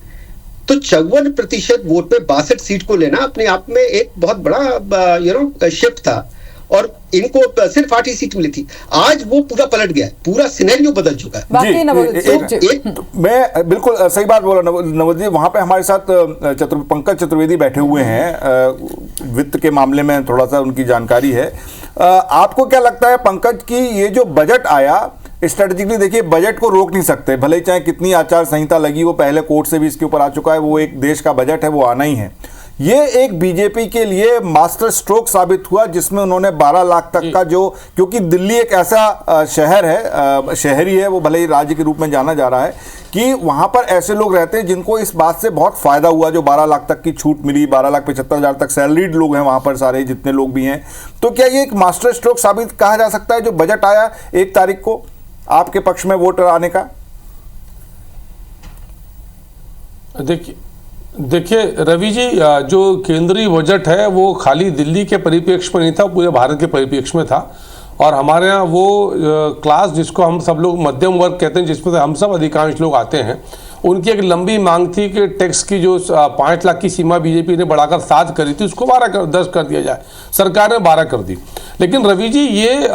तो 54% वोट में 62 सीट को लेना अपने आप में एक बहुत बड़ा शिफ्ट था, और इनको सिर्फ 8 ही सीट मिली थी। आज वो पूरा पलट गया, पूरा सिनेरियो बदल चुका है। मैं बिल्कुल सही बात बोला नवोद जी। वहां पे हमारे साथ पंकज चतुर्वेदी बैठे हुए हैं, वित्त के मामले में थोड़ा सा उनकी जानकारी है। आपको क्या लगता है पंकज की ये जो बजट आया, स्ट्रेटेजिकली देखिए बजट को रोक नहीं सकते, भले ही चाहे कितनी आचार संहिता लगी, वो पहले कोर्ट से भी इसके ऊपर आ चुका है, वो एक देश का बजट है, वो आना ही है। ये एक बीजेपी के लिए मास्टर स्ट्रोक साबित हुआ, जिसमें उन्होंने 12 लाख तक का जो, क्योंकि दिल्ली एक ऐसा शहर है, शहरी है वो, भले ही राज्य के रूप में जाना जा रहा है, कि वहां पर ऐसे लोग रहते हैं जिनको इस बात से बहुत फायदा हुआ, जो 12 लाख तक की छूट मिली, 12,75,000 तक सैलरीड लोग हैं वहां पर, सारे जितने लोग भी हैं। तो क्या ये एक मास्टर स्ट्रोक साबित कहा जा सकता है जो बजट आया 1 तारीख को आपके पक्ष में वोट आने का? देखिए रवि जी, जो केंद्रीय बजट है वो खाली दिल्ली के परिप्रेक्ष्य में नहीं था, पूरे भारत के परिप्रेक्ष्य में था। और हमारे यहाँ वो क्लास जिसको हम सब लोग मध्यम वर्ग कहते हैं, जिसमें से हम सब अधिकांश लोग आते हैं, उनकी एक लंबी मांग थी कि टैक्स की जो 5 लाख की सीमा बीजेपी ने बढ़ाकर 7 करी थी, उसको 10 कर दिया जाए। सरकार ने 12 कर दी। लेकिन रवि जी, ये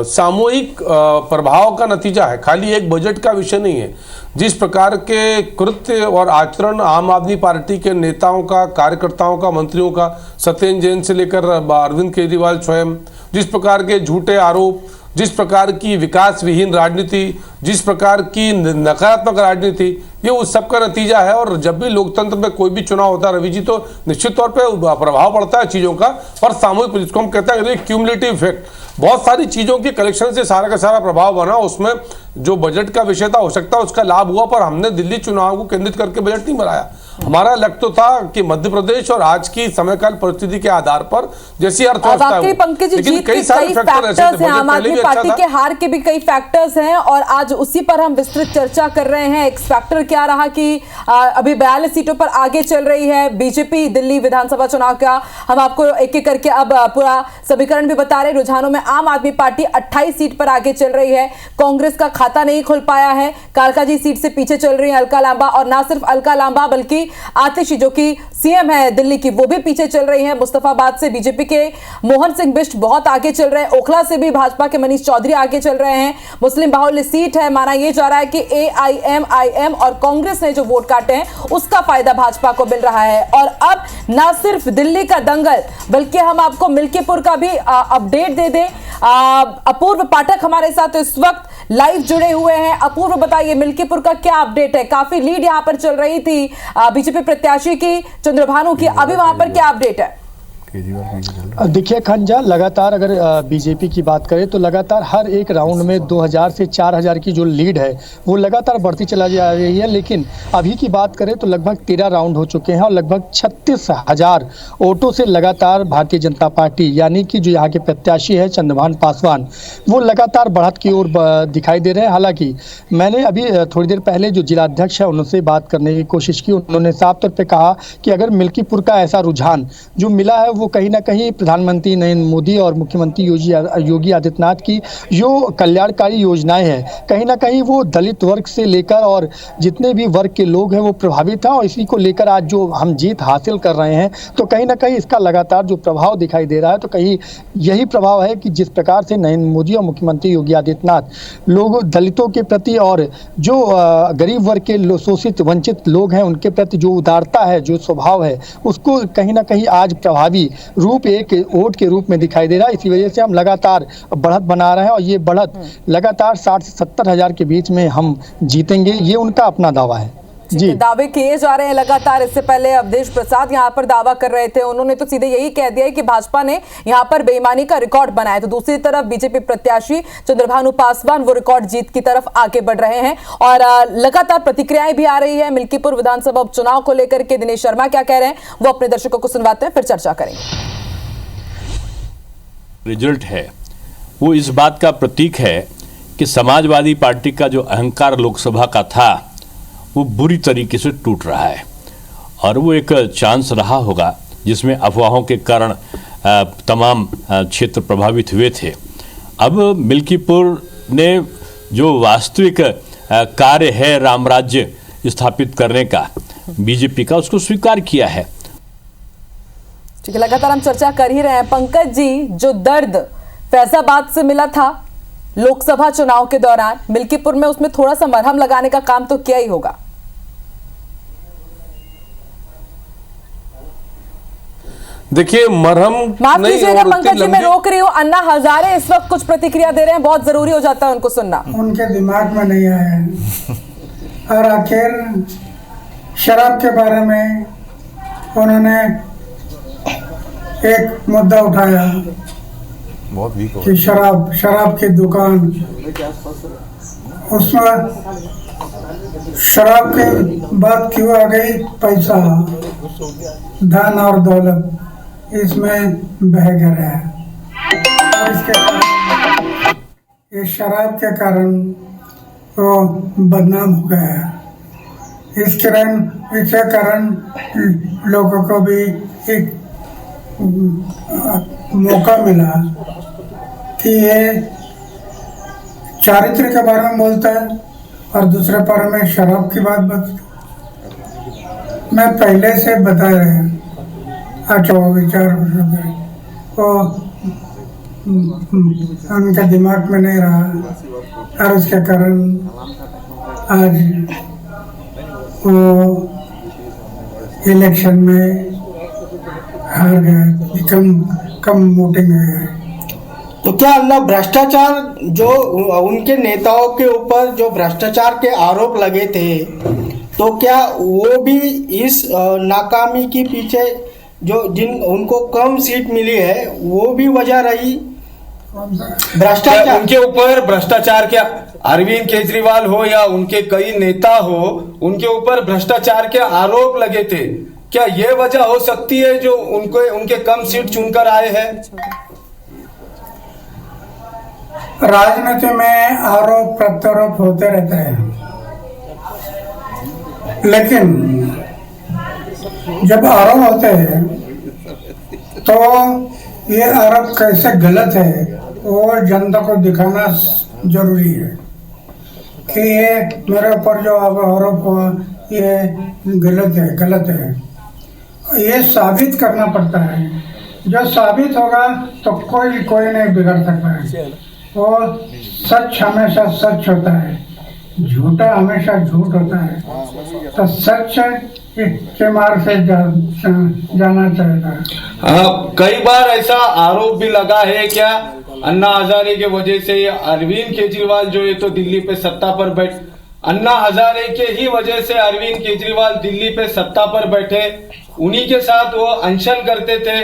सामूहिक प्रभाव का नतीजा है, खाली एक बजट का विषय नहीं है। जिस प्रकार के कृत्य और आचरण आम आदमी पार्टी के नेताओं का, कार्यकर्ताओं का, मंत्रियों का, सत्येंद्र जैन से लेकर अरविंद केजरीवाल स्वयं, जिस प्रकार के झूठे आरोप, जिस प्रकार की विकास विहीन राजनीति, जिस प्रकार की नकारात्मक राजनीति, ये उस सब का नतीजा है। और जब भी लोकतंत्र में कोई भी चुनाव होता है रवि जी, तो निश्चित तौर पे प्रभाव पड़ता है चीज़ों का, पर सामूहिक, जिसको हम कहते हैं क्यूमुलेटिव इफेक्ट, बहुत सारी चीज़ों के कलेक्शन से सारा का सारा प्रभाव बना। उसमें जो बजट का विषय था, हो सकता है उसका लाभ हुआ, पर हमने दिल्ली चुनाव को केंद्रित करके बजट नहीं बनाया। हमारा लक्ष्य तो था कि मध्य प्रदेश और आज की समयकाल परिस्थिति के आधार पर जैसी अर्थव्यवस्था है, लेकिन कई फैक्टर्स हैं, आम आदमी पार्टी के हार के भी कई फैक्टर्स हैं, और आज उसी पर हम विस्तृत चर्चा कर रहे हैं। एक्स फैक्टर क्या रहा कि अभी 42 सीटों पर आगे चल रही है बीजेपी दिल्ली विधानसभा चुनाव का। हम आपको एक एक करके अब पूरा समीकरण भी बता रहे हैं। रुझानों में आम आदमी पार्टी 28 सीट पर आगे चल रही है, कांग्रेस का खाता नहीं खुल पाया है, कालकाजी सीट से पीछे चल रही है अलका लांबा, और ना सिर्फ अलका लांबा बल्कि आतिशी जो कि सीएम है दिल्ली की, वो भी पीछे चल रही है। मुस्तफाबाद से बीजेपी के मोहन सिंह बिष्ट बहुत आगे चल रहे हैं, ओखला से भी भाजपा के मनीष चौधरी आगे चल रहे हैं। मुस्लिम बाहुल्य सीट है, माना यह जा रहा है कि एआईएमआईएम और कांग्रेस ने जो वोट काटे हैं उसका फायदा भाजपा को मिल रहा है। और अब ना सिर्फ दिल्ली का दंगल बल्कि हम आपको मिल्कीपुर का भी अपडेट दे दें। अपूर्व पाठक हमारे साथ इस वक्त लाइव जुड़े हुए हैं। अपूर्व, बताइए मिल्कीपुर का क्या अपडेट है? काफी लीड यहां पर चल रही थी बीजेपी प्रत्याशी की, चंद्रभानु की, अभी वहां पर क्या अपडेट है? देखिए खंजा, लगातार अगर बीजेपी की बात करें तो लगातार हर एक राउंड में 2000 से 4000 की जो लीड है वो लगातार बढ़ती चला जा रही है। लेकिन अभी की बात करें तो लगभग 13 राउंड हो चुके हैं और लगभग 36,000 वोटों से लगातार भारतीय जनता पार्टी यानी कि जो यहाँ के प्रत्याशी है चंद्रभान पासवान, वो लगातार बढ़त की ओर दिखाई दे रहे हैं। हालांकि मैंने अभी थोड़ी देर पहले जो जिलाध्यक्ष है उनसे बात करने की कोशिश की। उन्होंने साफ तौर पर कहा कि अगर मिल्कीपुर का ऐसा रुझान जो मिला है वो कहीं ना कहीं प्रधानमंत्री नरेंद्र मोदी और मुख्यमंत्री योगी आदित्यनाथ की जो कल्याणकारी योजनाएं हैं, कहीं ना कहीं वो दलित वर्ग से लेकर और जितने भी वर्ग के लोग हैं वो प्रभावित हैं। और इसी को लेकर आज जो हम जीत हासिल कर रहे हैं तो कहीं ना कहीं इसका लगातार जो प्रभाव दिखाई दे रहा है, तो कहीं यही प्रभाव है कि जिस प्रकार से नरेंद्र मोदी और मुख्यमंत्री योगी आदित्यनाथ लोग दलितों के प्रति और जो गरीब वर्ग के शोषित वंचित लोग हैं उनके प्रति जो उदारता है, जो स्वभाव है, उसको कहीं ना कहीं आज प्रभावी रूप एक वोट के रूप में दिखाई दे रहा है। इसी वजह से हम लगातार बढ़त बना रहे हैं और ये बढ़त लगातार 60 से 70 हजार के बीच में हम जीतेंगे, ये उनका अपना दावा है। जी, दावे किए जा रहे हैं लगातार। इससे पहले अवधेश प्रसाद यहां पर दावा कर रहे थे, उन्होंने तो सीधे यही कह दिया है कि भाजपा ने यहां पर बेईमानी का रिकॉर्ड बनाया। तो दूसरी तरफ बीजेपी प्रत्याशी चंद्रभानु पासवान वो रिकॉर्ड जीत की तरफ आगे बढ़ रहे हैं और लगातार प्रतिक्रियाएं भी आ रही है मिल्कीपुर विधानसभा उपचुनाव को लेकर के। दिनेश शर्मा क्या कह रहे हैं वो अपने दर्शकों को सुनवाते हैं, फिर चर्चा करेंगे। रिजल्ट है वो इस बात का प्रतीक है कि समाजवादी पार्टी का जो अहंकार लोकसभा का था वो बुरी तरीके से टूट रहा है और वो एक चांस रहा होगा जिसमें अफवाहों के कारण तमाम क्षेत्र प्रभावित हुए थे। अब मिल्कीपुर ने जो वास्तविक कार्य है राम राज्य स्थापित करने का बीजेपी का, उसको स्वीकार किया है। ठीक है, लगातार हम चर्चा कर ही रहे हैं। पंकज जी, जो दर्द फैजाबाद से मिला था लोकसभा चुनाव के दौरान मिल्कीपुर में, उसमें थोड़ा सा मरहम लगाने का काम तो किया ही होगा। देखिए, मरहम माफ कीजिएगा पंकज जी, मैं रोक रही हूँ। अन्ना हजारे इस वक्त कुछ प्रतिक्रिया दे रहे हैं, बहुत जरूरी हो जाता है उनको सुनना। उनके दिमाग में नहीं आया है और आखिर शराब के बारे में उन्होंने एक मुद्दा उठाया बहुत वीक हो कि शराब की दुकान, उसमें शराब की बात क्यों आ गई? पैसा, धन और दौलत इसमें बह गया है और इसके कारण, इस शराब के कारण वो बदनाम हो गया है। इसके कारण लोगों को भी एक मौका मिला कि ये चारित्र के बारे में बोलता है और दूसरे बारे में शराब की बात मैं पहले से बता रहे हैं। अच्छा, वो विचार वो उनके दिमाग में नहीं रहा और उसके कारण आज वो इलेक्शन में हार गए, कम वोटिंग है। तो क्या अन्ना भ्रष्टाचार, जो उनके नेताओं के ऊपर जो भ्रष्टाचार के आरोप लगे थे, तो क्या वो भी इस नाकामी के पीछे जो उनको कम सीट मिली है वो भी वजह रही? भ्रष्टाचार उनके ऊपर भ्रष्टाचार, क्या अरविंद केजरीवाल हो या उनके कई नेता हो, उनके ऊपर भ्रष्टाचार के आरोप लगे थे, क्या ये वजह हो सकती है जो उनके कम सीट चुनकर आए हैं? राजनीति में आरोप प्रत्यारोप होते रहते हैं। लेकिन जब आरोप होते हैं तो ये आरोप कैसे गलत है वो जनता को दिखाना जरूरी है कि ये मेरे ऊपर जो आरोप हुआ ये गलत है ये साबित करना पड़ता है। जो साबित होगा तो कोई नहीं बिगड़ सकता है। और सच हमेशा सच होता है, झूठा हमेशा झूठ होता है। तो सच के मार्ग से जाना चाहिए। कई बार ऐसा आरोप भी लगा है क्या अन्ना हजारे के वजह से ये अरविंद केजरीवाल जो है तो दिल्ली पे सत्ता पर अन्ना हजारे के ही वजह से अरविंद केजरीवाल दिल्ली पे सत्ता पर बैठे, उन्हीं के साथ वो अनशन करते थे।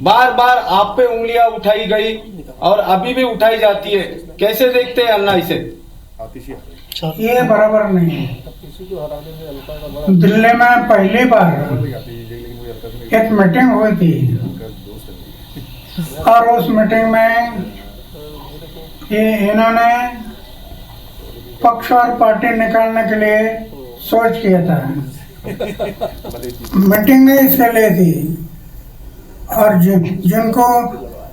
बार बार आप पे उंगलियां उठाई गई और अभी भी उठाई जाती है, कैसे देखते हैं अन्ना इसे? ये बराबर नहीं है। दिल्ली में पहली बार एक मीटिंग हुई थी और उस मीटिंग में इन्होंने पक्ष और पार्टी निकालने के लिए सोच किया था। मीटिंग नहीं इसके लिए थी और जिनको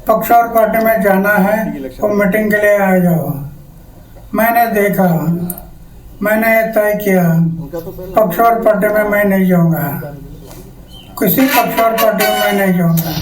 पक्ष और पार्टी में जाना है वो मीटिंग के लिए आ जाओ। मैंने देखा, मैंने तय किया पक्ष और पार्टी में मैं नहीं जाऊंगा, किसी पक्ष और पार्टी में मैं नहीं जाऊंगा।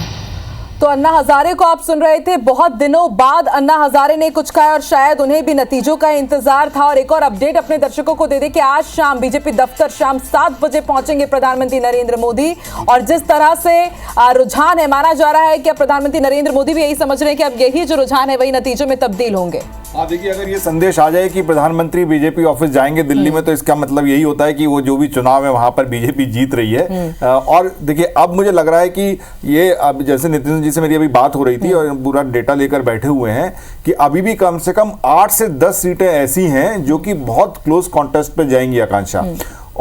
तो अन्ना हजारे को आप सुन रहे थे। बहुत दिनों बाद अन्ना हजारे ने कुछ कहा और शायद उन्हें भी नतीजों का इंतजार था। और एक और अपडेट अपने दर्शकों को दे दे कि आज शाम बीजेपी दफ्तर शाम 7 बजे पहुंचेंगे प्रधानमंत्री नरेंद्र मोदी। और जिस तरह से रुझान है, माना जा रहा है कि प्रधानमंत्री नरेंद्र मोदी भी यही समझ रहे हैं कि अब यही जो रुझान है वही नतीजों में तब्दील होंगे। हाँ, देखिए, अगर ये संदेश आ जाए कि प्रधानमंत्री बीजेपी ऑफिस जाएंगे दिल्ली में, तो इसका मतलब यही होता है कि वो जो भी चुनाव है वहां पर बीजेपी जीत रही है। और देखिए, अब मुझे लग रहा है कि ये अब जैसे नितिन जी से मेरी अभी बात हो रही थी और पूरा डेटा लेकर बैठे हुए हैं कि अभी भी कम से कम 8 से 10 सीटें ऐसी हैं जो कि बहुत क्लोज कॉन्टेस्ट पे जाएंगी आकांक्षा।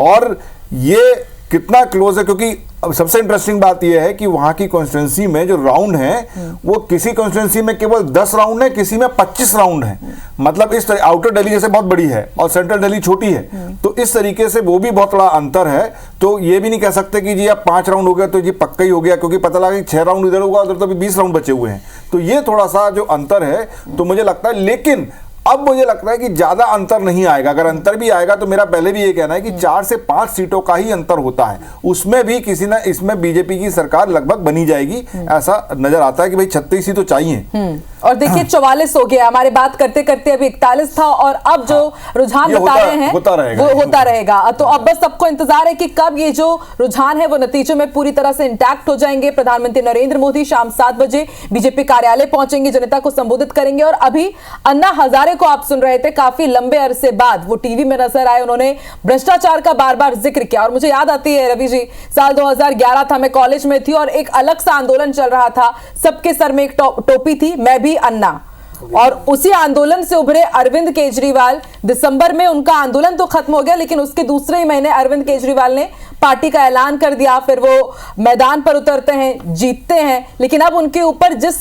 और ये कितना क्लोज है, क्योंकि अब सबसे इंटरेस्टिंग बात यह है कि वहां की कॉन्स्टिट्यूंसी में जो राउंड है वो किसी कॉन्स्टिट्यूंसी में केवल 10 राउंड है, किसी में 25 राउंड है। मतलब इस तरह आउटर दिल्ली जैसे बहुत बड़ी है और सेंट्रल दिल्ली छोटी है, तो इस तरीके से वो भी बहुत बड़ा अंतर है। तो ये भी नहीं कह सकते कि जी अब 5 राउंड हो गया तो जी पक्का ही हो गया, क्योंकि पता लगा कि 6 राउंड इधर होगा, उधर तो अभी 20 राउंड बचे हुए हैं। तो ये थोड़ा सा जो अंतर है, तो मुझे लगता है, लेकिन अब मुझे लगता है कि ज्यादा अंतर नहीं आएगा। अगर अंतर भी आएगा तो मेरा पहले भी ये कहना है कि 4 से 5 सीटों का ही अंतर होता है, उसमें भी किसी ना इसमें बीजेपी की सरकार लगभग बनी जाएगी, ऐसा नजर आता है कि भाई 36 ही तो चाहिए। और देखिए 44 हो गया, हमारे बात करते करते अभी 41 था और अब जो रुझान बता रहे हैं वो होता रहेगा। तो अब बस सबको इंतजार है कि कब ये जो रुझान है वो नतीजों में पूरी तरह से इंटैक्ट हो जाएंगे। प्रधानमंत्री नरेंद्र मोदी शाम 7 बजे बीजेपी कार्यालय पहुंचेंगे, जनता को संबोधित करेंगे। और अभी अन्ना हजारे को आप सुन रहे थे, काफी लंबे अरसे बाद वो टीवी में नजर आए, उन्होंने भ्रष्टाचार का बार बार जिक्र किया। और मुझे याद आती है रवि जी, साल 2011 था, मैं कॉलेज में थी और एक अलग सा आंदोलन चल रहा था, सबके सर में एक टोपी थी, मैं भी अन्ना। और उसी आंदोलन से उभरे अरविंद केजरीवाल। दिसंबर में उनका आंदोलन तो खत्म हो गया, लेकिन उसके दूसरे ही महीने अरविंद केजरीवाल ने पार्टी का ऐलान कर दिया। फिर वो मैदान पर उतरते हैं, जीतते हैं, लेकिन अब उनके ऊपर जिस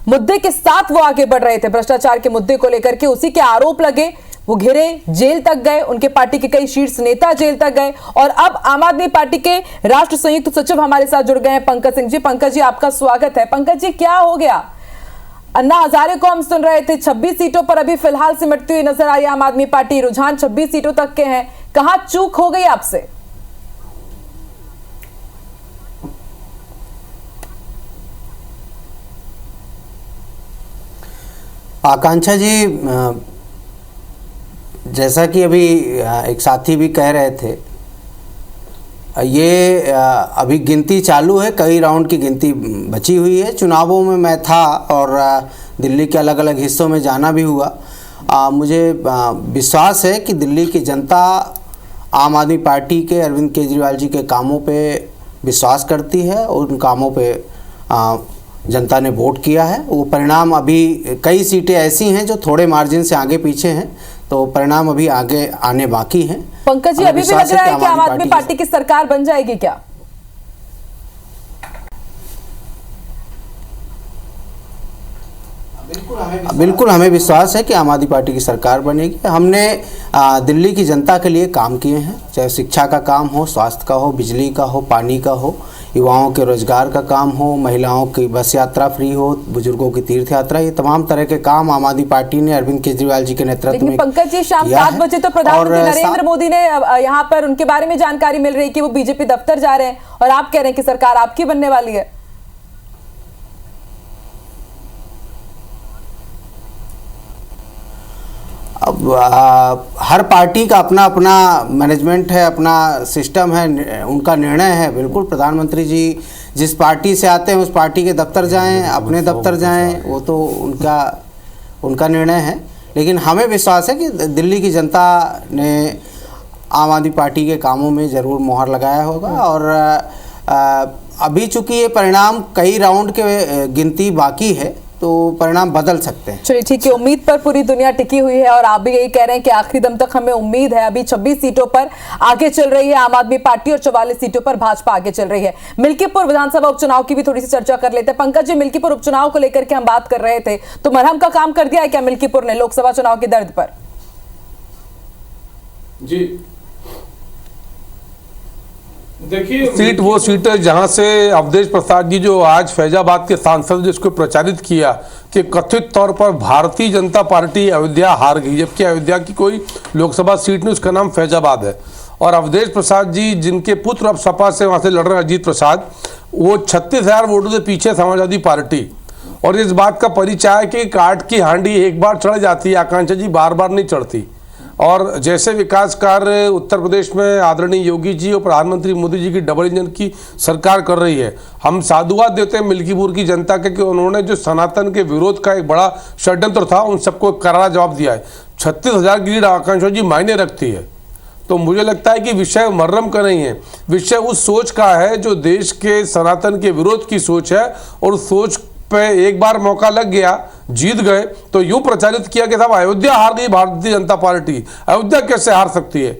मुद्दे के साथ वो आगे बढ़ रहे थे, भ्रष्टाचार के मुद्दे को लेकर के, उसी के आरोप लगे, वो घिरे, जेल तक गए, उनके पार्टी के कई शीर्ष नेता जेल तक गए। और अब आम आदमी पार्टी के राष्ट्र संयुक्त सचिव हमारे साथ जुड़ गए हैं, पंकज सिंह जी। पंकज जी, आपका स्वागत है। पंकज जी, क्या हो गया? अन्ना हजारे को हम सुन रहे थे, 26 सीटों पर अभी फिलहाल सिमटती हुई नजर आ रही है आम आदमी पार्टी, रुझान 26 सीटों तक के हैं, कहां चूक हो गई आपसे? आकांक्षा जी, जैसा कि अभी एक साथी भी कह रहे थे, ये अभी गिनती चालू है, कई राउंड की गिनती बची हुई है। चुनावों में मैं था और दिल्ली के अलग अलग हिस्सों में जाना भी हुआ। मुझे विश्वास है कि दिल्ली की जनता आम आदमी पार्टी के अरविंद केजरीवाल जी के कामों पे विश्वास करती है और उन कामों पे जनता ने वोट किया है। वो परिणाम, अभी कई सीटें ऐसी हैं जो थोड़े मार्जिन से आगे पीछे हैं, तो परिणाम अभी आगे आने बाकी हैं। पंकज जी, अभी भी लग रहा है कि आम आदमी पार्टी की सरकार बन जाएगी क्या? बिल्कुल हमें विश्वास है कि आम आदमी पार्टी की सरकार बनेगी। हमने दिल्ली की जनता के लिए काम किए हैं, चाहे शिक्षा का काम हो, स्वास्थ्य का हो, बिजली का हो, पानी का हो, युवाओं के रोजगार का काम हो, महिलाओं की बस यात्रा फ्री हो, बुजुर्गों की तीर्थ यात्रा, ये तमाम तरह के काम आम आदमी पार्टी ने अरविंद केजरीवाल जी के नेतृत्व में पंकज जी, शाम 7 बजे तो प्रधानमंत्री नरेंद्र मोदी ने यहाँ पर उनके बारे में जानकारी मिल रही है कि वो बीजेपी दफ्तर जा रहे हैं और आप कह रहे हैं कि सरकार आपकी बनने वाली है। अब हर पार्टी का अपना अपना मैनेजमेंट है, अपना सिस्टम है, उनका निर्णय है। बिल्कुल प्रधानमंत्री जी जिस पार्टी से आते हैं उस पार्टी के दफ्तर जाएं, अपने दफ्तर जाएं, वो तो उनका निर्णय है। लेकिन हमें विश्वास है कि दिल्ली की जनता ने आम आदमी पार्टी के कामों में ज़रूर मोहर लगाया होगा। और अभी चूंकि ये परिणाम कई राउंड के गिनती बाकी है तो परिणाम बदल सकते हैं। चलिए ठीक है, उम्मीद पर पूरी दुनिया टिकी हुई है और आप भी यही कह रहे हैं कि आखिरी दम तक हमें उम्मीद है। अभी 26 सीटों पर आगे चल रही है आम आदमी पार्टी और 44 सीटों पर भाजपा आगे चल रही है। मिल्कीपुर विधानसभा उपचुनाव की भी थोड़ी सी चर्चा कर लेते हैं। पंकज जी, मिल्कीपुर उपचुनाव को लेकर के हम बात कर रहे थे, तो मरहम का काम कर दिया है क्या मिल्कीपुर ने लोकसभा चुनाव के दर्द पर? जी देखिए, सीट वो सीट है जहां से अवधेश प्रसाद जी जो आज फैजाबाद के सांसद जिसको प्रचारित किया कि कथित तौर पर भारतीय जनता पार्टी अयोध्या हार गई, जबकि अयोध्या की कोई लोकसभा सीट नहीं, उसका नाम फैजाबाद है। और अवधेश प्रसाद जी जिनके पुत्र अब सपा से वहां से लड़ रहे हैं, अजीत प्रसाद, वो 36,000 वोटों से पीछे समाजवादी पार्टी। और इस बात का परिचय है कि काट की हांडी एक बार चढ़ जाती है, आकांक्षा जी बार बार नहीं चढ़ती। और जैसे विकास कार्य उत्तर प्रदेश में आदरणीय योगी जी और प्रधानमंत्री मोदी जी की डबल इंजन की सरकार कर रही है, हम साधुवाद देते हैं मिल्कीपुर की जनता के कि उन्होंने जो सनातन के विरोध का एक बड़ा षड्यंत्र था उन सबको करारा जवाब दिया है। 36,000 की लीड आकांक्षा जी मायने रखती है। तो मुझे लगता है कि विषय मर्रम का नहीं है, विषय उस सोच का है जो देश के सनातन के विरोध की सोच है। और उस सोच पे एक बार मौका लग गया, जीत गए, तो यूं प्रचारित किया कि साहब अयोध्या हार गई भारतीय जनता पार्टी, अयोध्या कैसे हार सकती है।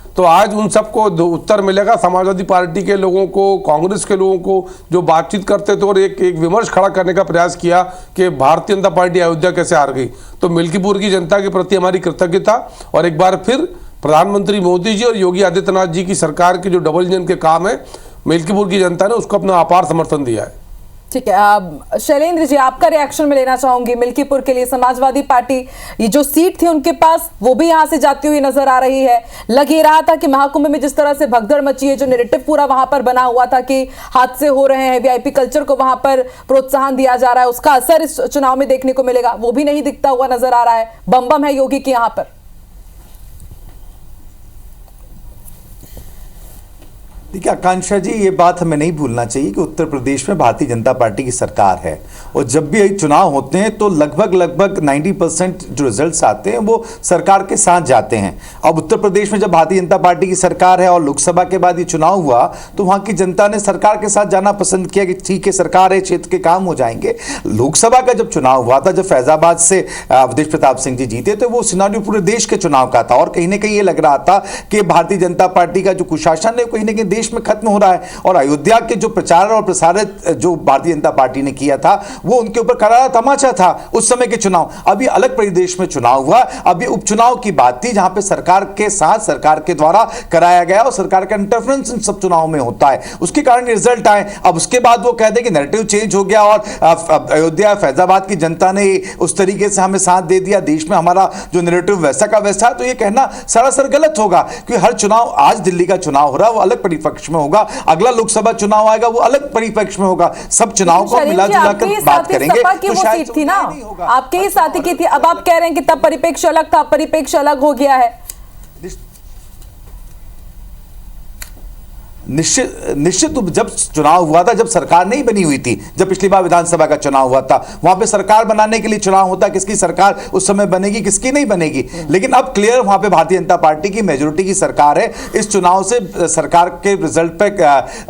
तो आज उन सबको उत्तर मिलेगा, समाजवादी पार्टी के लोगों को, कांग्रेस के लोगों को जो बातचीत करते थे और एक विमर्श खड़ा करने का प्रयास किया कि भारतीय जनता पार्टी अयोध्या कैसे हार गई। तो मिल्कीपुर की जनता के प्रति हमारी कृतज्ञता, और एक बार फिर प्रधानमंत्री मोदी जी और योगी आदित्यनाथ जी की सरकार के जो डबल इंजन के काम है, मिल्कीपुर की जनता ने उसको अपना अपार समर्थन दिया है। ठीक है, शैलेंद्र जी आपका रिएक्शन में लेना चाहूंगी। मिल्कीपुर के लिए समाजवादी पार्टी ये जो सीट थी उनके पास, वो भी यहां से जाती हुई नजर आ रही है। लग ये रहा था कि महाकुंभ में जिस तरह से भगदड़ मची है, जो नैरेटिव पूरा वहां पर बना हुआ था कि हादसे हो रहे हैं, वीआईपी कल्चर को वहां पर प्रोत्साहन दिया जा रहा है, उसका असर इस चुनाव में देखने को मिलेगा, वो भी नहीं दिखता हुआ नजर आ रहा है। बम बम है योगी की यहां पर। देखिए आकांक्षा जी, ये बात हमें नहीं भूलना चाहिए कि उत्तर प्रदेश में भारतीय जनता पार्टी की सरकार है और जब भी चुनाव होते हैं तो लगभग 90% जो रिजल्ट्स आते हैं वो सरकार के साथ जाते हैं। अब उत्तर प्रदेश में जब भारतीय जनता पार्टी की सरकार है और लोकसभा के बाद ये चुनाव हुआ तो वहाँ की जनता ने सरकार के साथ जाना पसंद किया कि ठीक है सरकार है, क्षेत्र के काम हो जाएंगे। लोकसभा का जब चुनाव हुआ था, जब फैजाबाद से अवधेश प्रताप सिंह जी जीते, तो वो सिनारियो पूरे देश के चुनाव का था और कहीं ना कहीं ये लग रहा था कि भारतीय जनता पार्टी का जो कुशासन है कहीं ना कहीं देश में खत्म हो रहा है। और अयोध्या के जो प्रचार और प्रसारित जो भारतीय जनता पार्टी ने किया था वो उनके ऊपर करारा तमाचा था उस समय के चुनाव। अभी अलग परिदेश में चुनाव हुआ, अभी उपचुनाव की बात थी जहां पे सरकार के साथ, सरकार के द्वारा कराया गया और सरकार का इंटरफेरेंस इन सब चुनाव में होता है, उसके कारण रिजल्ट आए। अब उसके बाद वो कहते हैं कि नैरेटिव चेंज हो गया और अयोध्या फैजाबाद की जनता ने उस तरीके से हमें साथ दे दिया, देश में हमारा जो नैरेटिव वैसा का वैसा। तो ये कहना सरासर गलत होगा क्योंकि हर चुनाव, आज दिल्ली का चुनाव हो रहा है वो अलग परिप्रेक्ष्य में होगा, अगला लोकसभा चुनाव आएगा वो अलग परिप्रेक्ष्य में होगा। सब चुनाव को मिला जुला कर बात करेंगे तो शायद थी ना, आपके ही साथी की थी। अब आप कह रहे हैं कि तब परिप्रेक्ष्य अलग था, परिप्रेक्ष्य अलग हो गया है। निश्चित जब चुनाव हुआ था, जब सरकार नहीं बनी हुई थी, जब पिछली बार विधानसभा का चुनाव हुआ था, वहां पे सरकार बनाने के लिए चुनाव होता, किसकी सरकार उस समय बनेगी, किसकी नहीं बनेगी। लेकिन अब क्लियर वहां पे भारतीय जनता पार्टी की मेजोरिटी की सरकार है। इस चुनाव से सरकार के रिजल्ट पे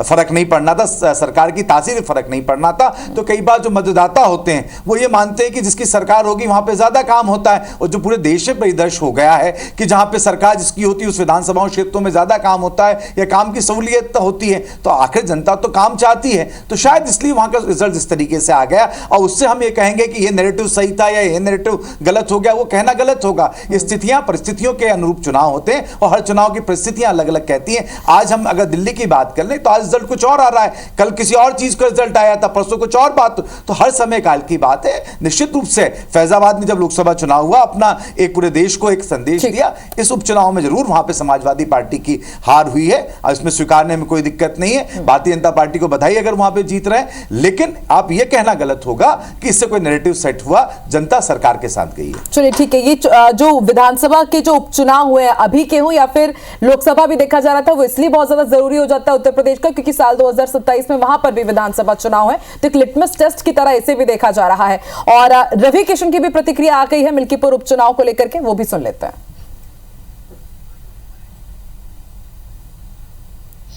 फर्क नहीं पड़ना था, सरकार की तासीर फर्क नहीं पड़ना था। तो कई बार जो मतदाता होते हैं वो ये मानते हैं कि जिसकी सरकार होगी वहां पर ज्यादा काम होता है, और जो पूरे देश में परिदृश्य हो गया है कि जहां पर सरकार जिसकी होती है उस विधानसभाओं क्षेत्रों में ज्यादा काम होता है या काम की सहूलियत व्यक्त होती है, तो आखिर जनता तो काम चाहती है, तो शायद इसलिए वहां का रिजल्ट इस तरीके से आ गया। और उससे हम ये कहेंगे कि ये नैरेटिव सही था या ये नैरेटिव गलत हो गया, वो कहना गलत होगा। स्थितियां परिस्थितियों के अनुरूप चुनाव होते हैं और हर चुनाव की परिस्थितियां अलग अलग कहती हैं। आज हम अगर दिल्ली की बात कर लें तो आज रिजल्ट कुछ और आ रहा है, कल किसी और चीज का रिजल्ट आया था, परसों कुछ और बात, तो हर समय काल की बात है। निश्चित रूप से फैजाबाद में जब लोकसभा चुनाव हुआ, अपना एक पूरे देश को एक संदेश दिया। इस उपचुनाव में जरूर वहां पे समाजवादी पार्टी की हार हुई है और इसमें स्वीकारने में कोई दिक्कत नहीं है। भारतीय जनता पार्टी को बधाई अगर वहां पे जीत रहे हैं, लेकिन आप ये कहना गलत होगा कि इससे कोई नैरेटिव सेट हुआ। जनता सरकार के साथ गई है। चलिए ठीक है, ये जो विधानसभा के जो उपचुनाव हुए हैं अभी के हों या फिर लोकसभा भी देखा जा रहा था, वो इसलिए बहुत ज्यादा जरूरी हो जाता है उत्तर प्रदेश का क्योंकि साल 2027 में वहां पर भी विधानसभा चुनाव है, तो एक लिटमस टेस्ट की तरह इसे भी देखा जा रहा है। और रवि किशन की भी प्रतिक्रिया आ गई है मिल्कीपुर उपचुनाव को लेकर के, वो भी सुन लेते हैं।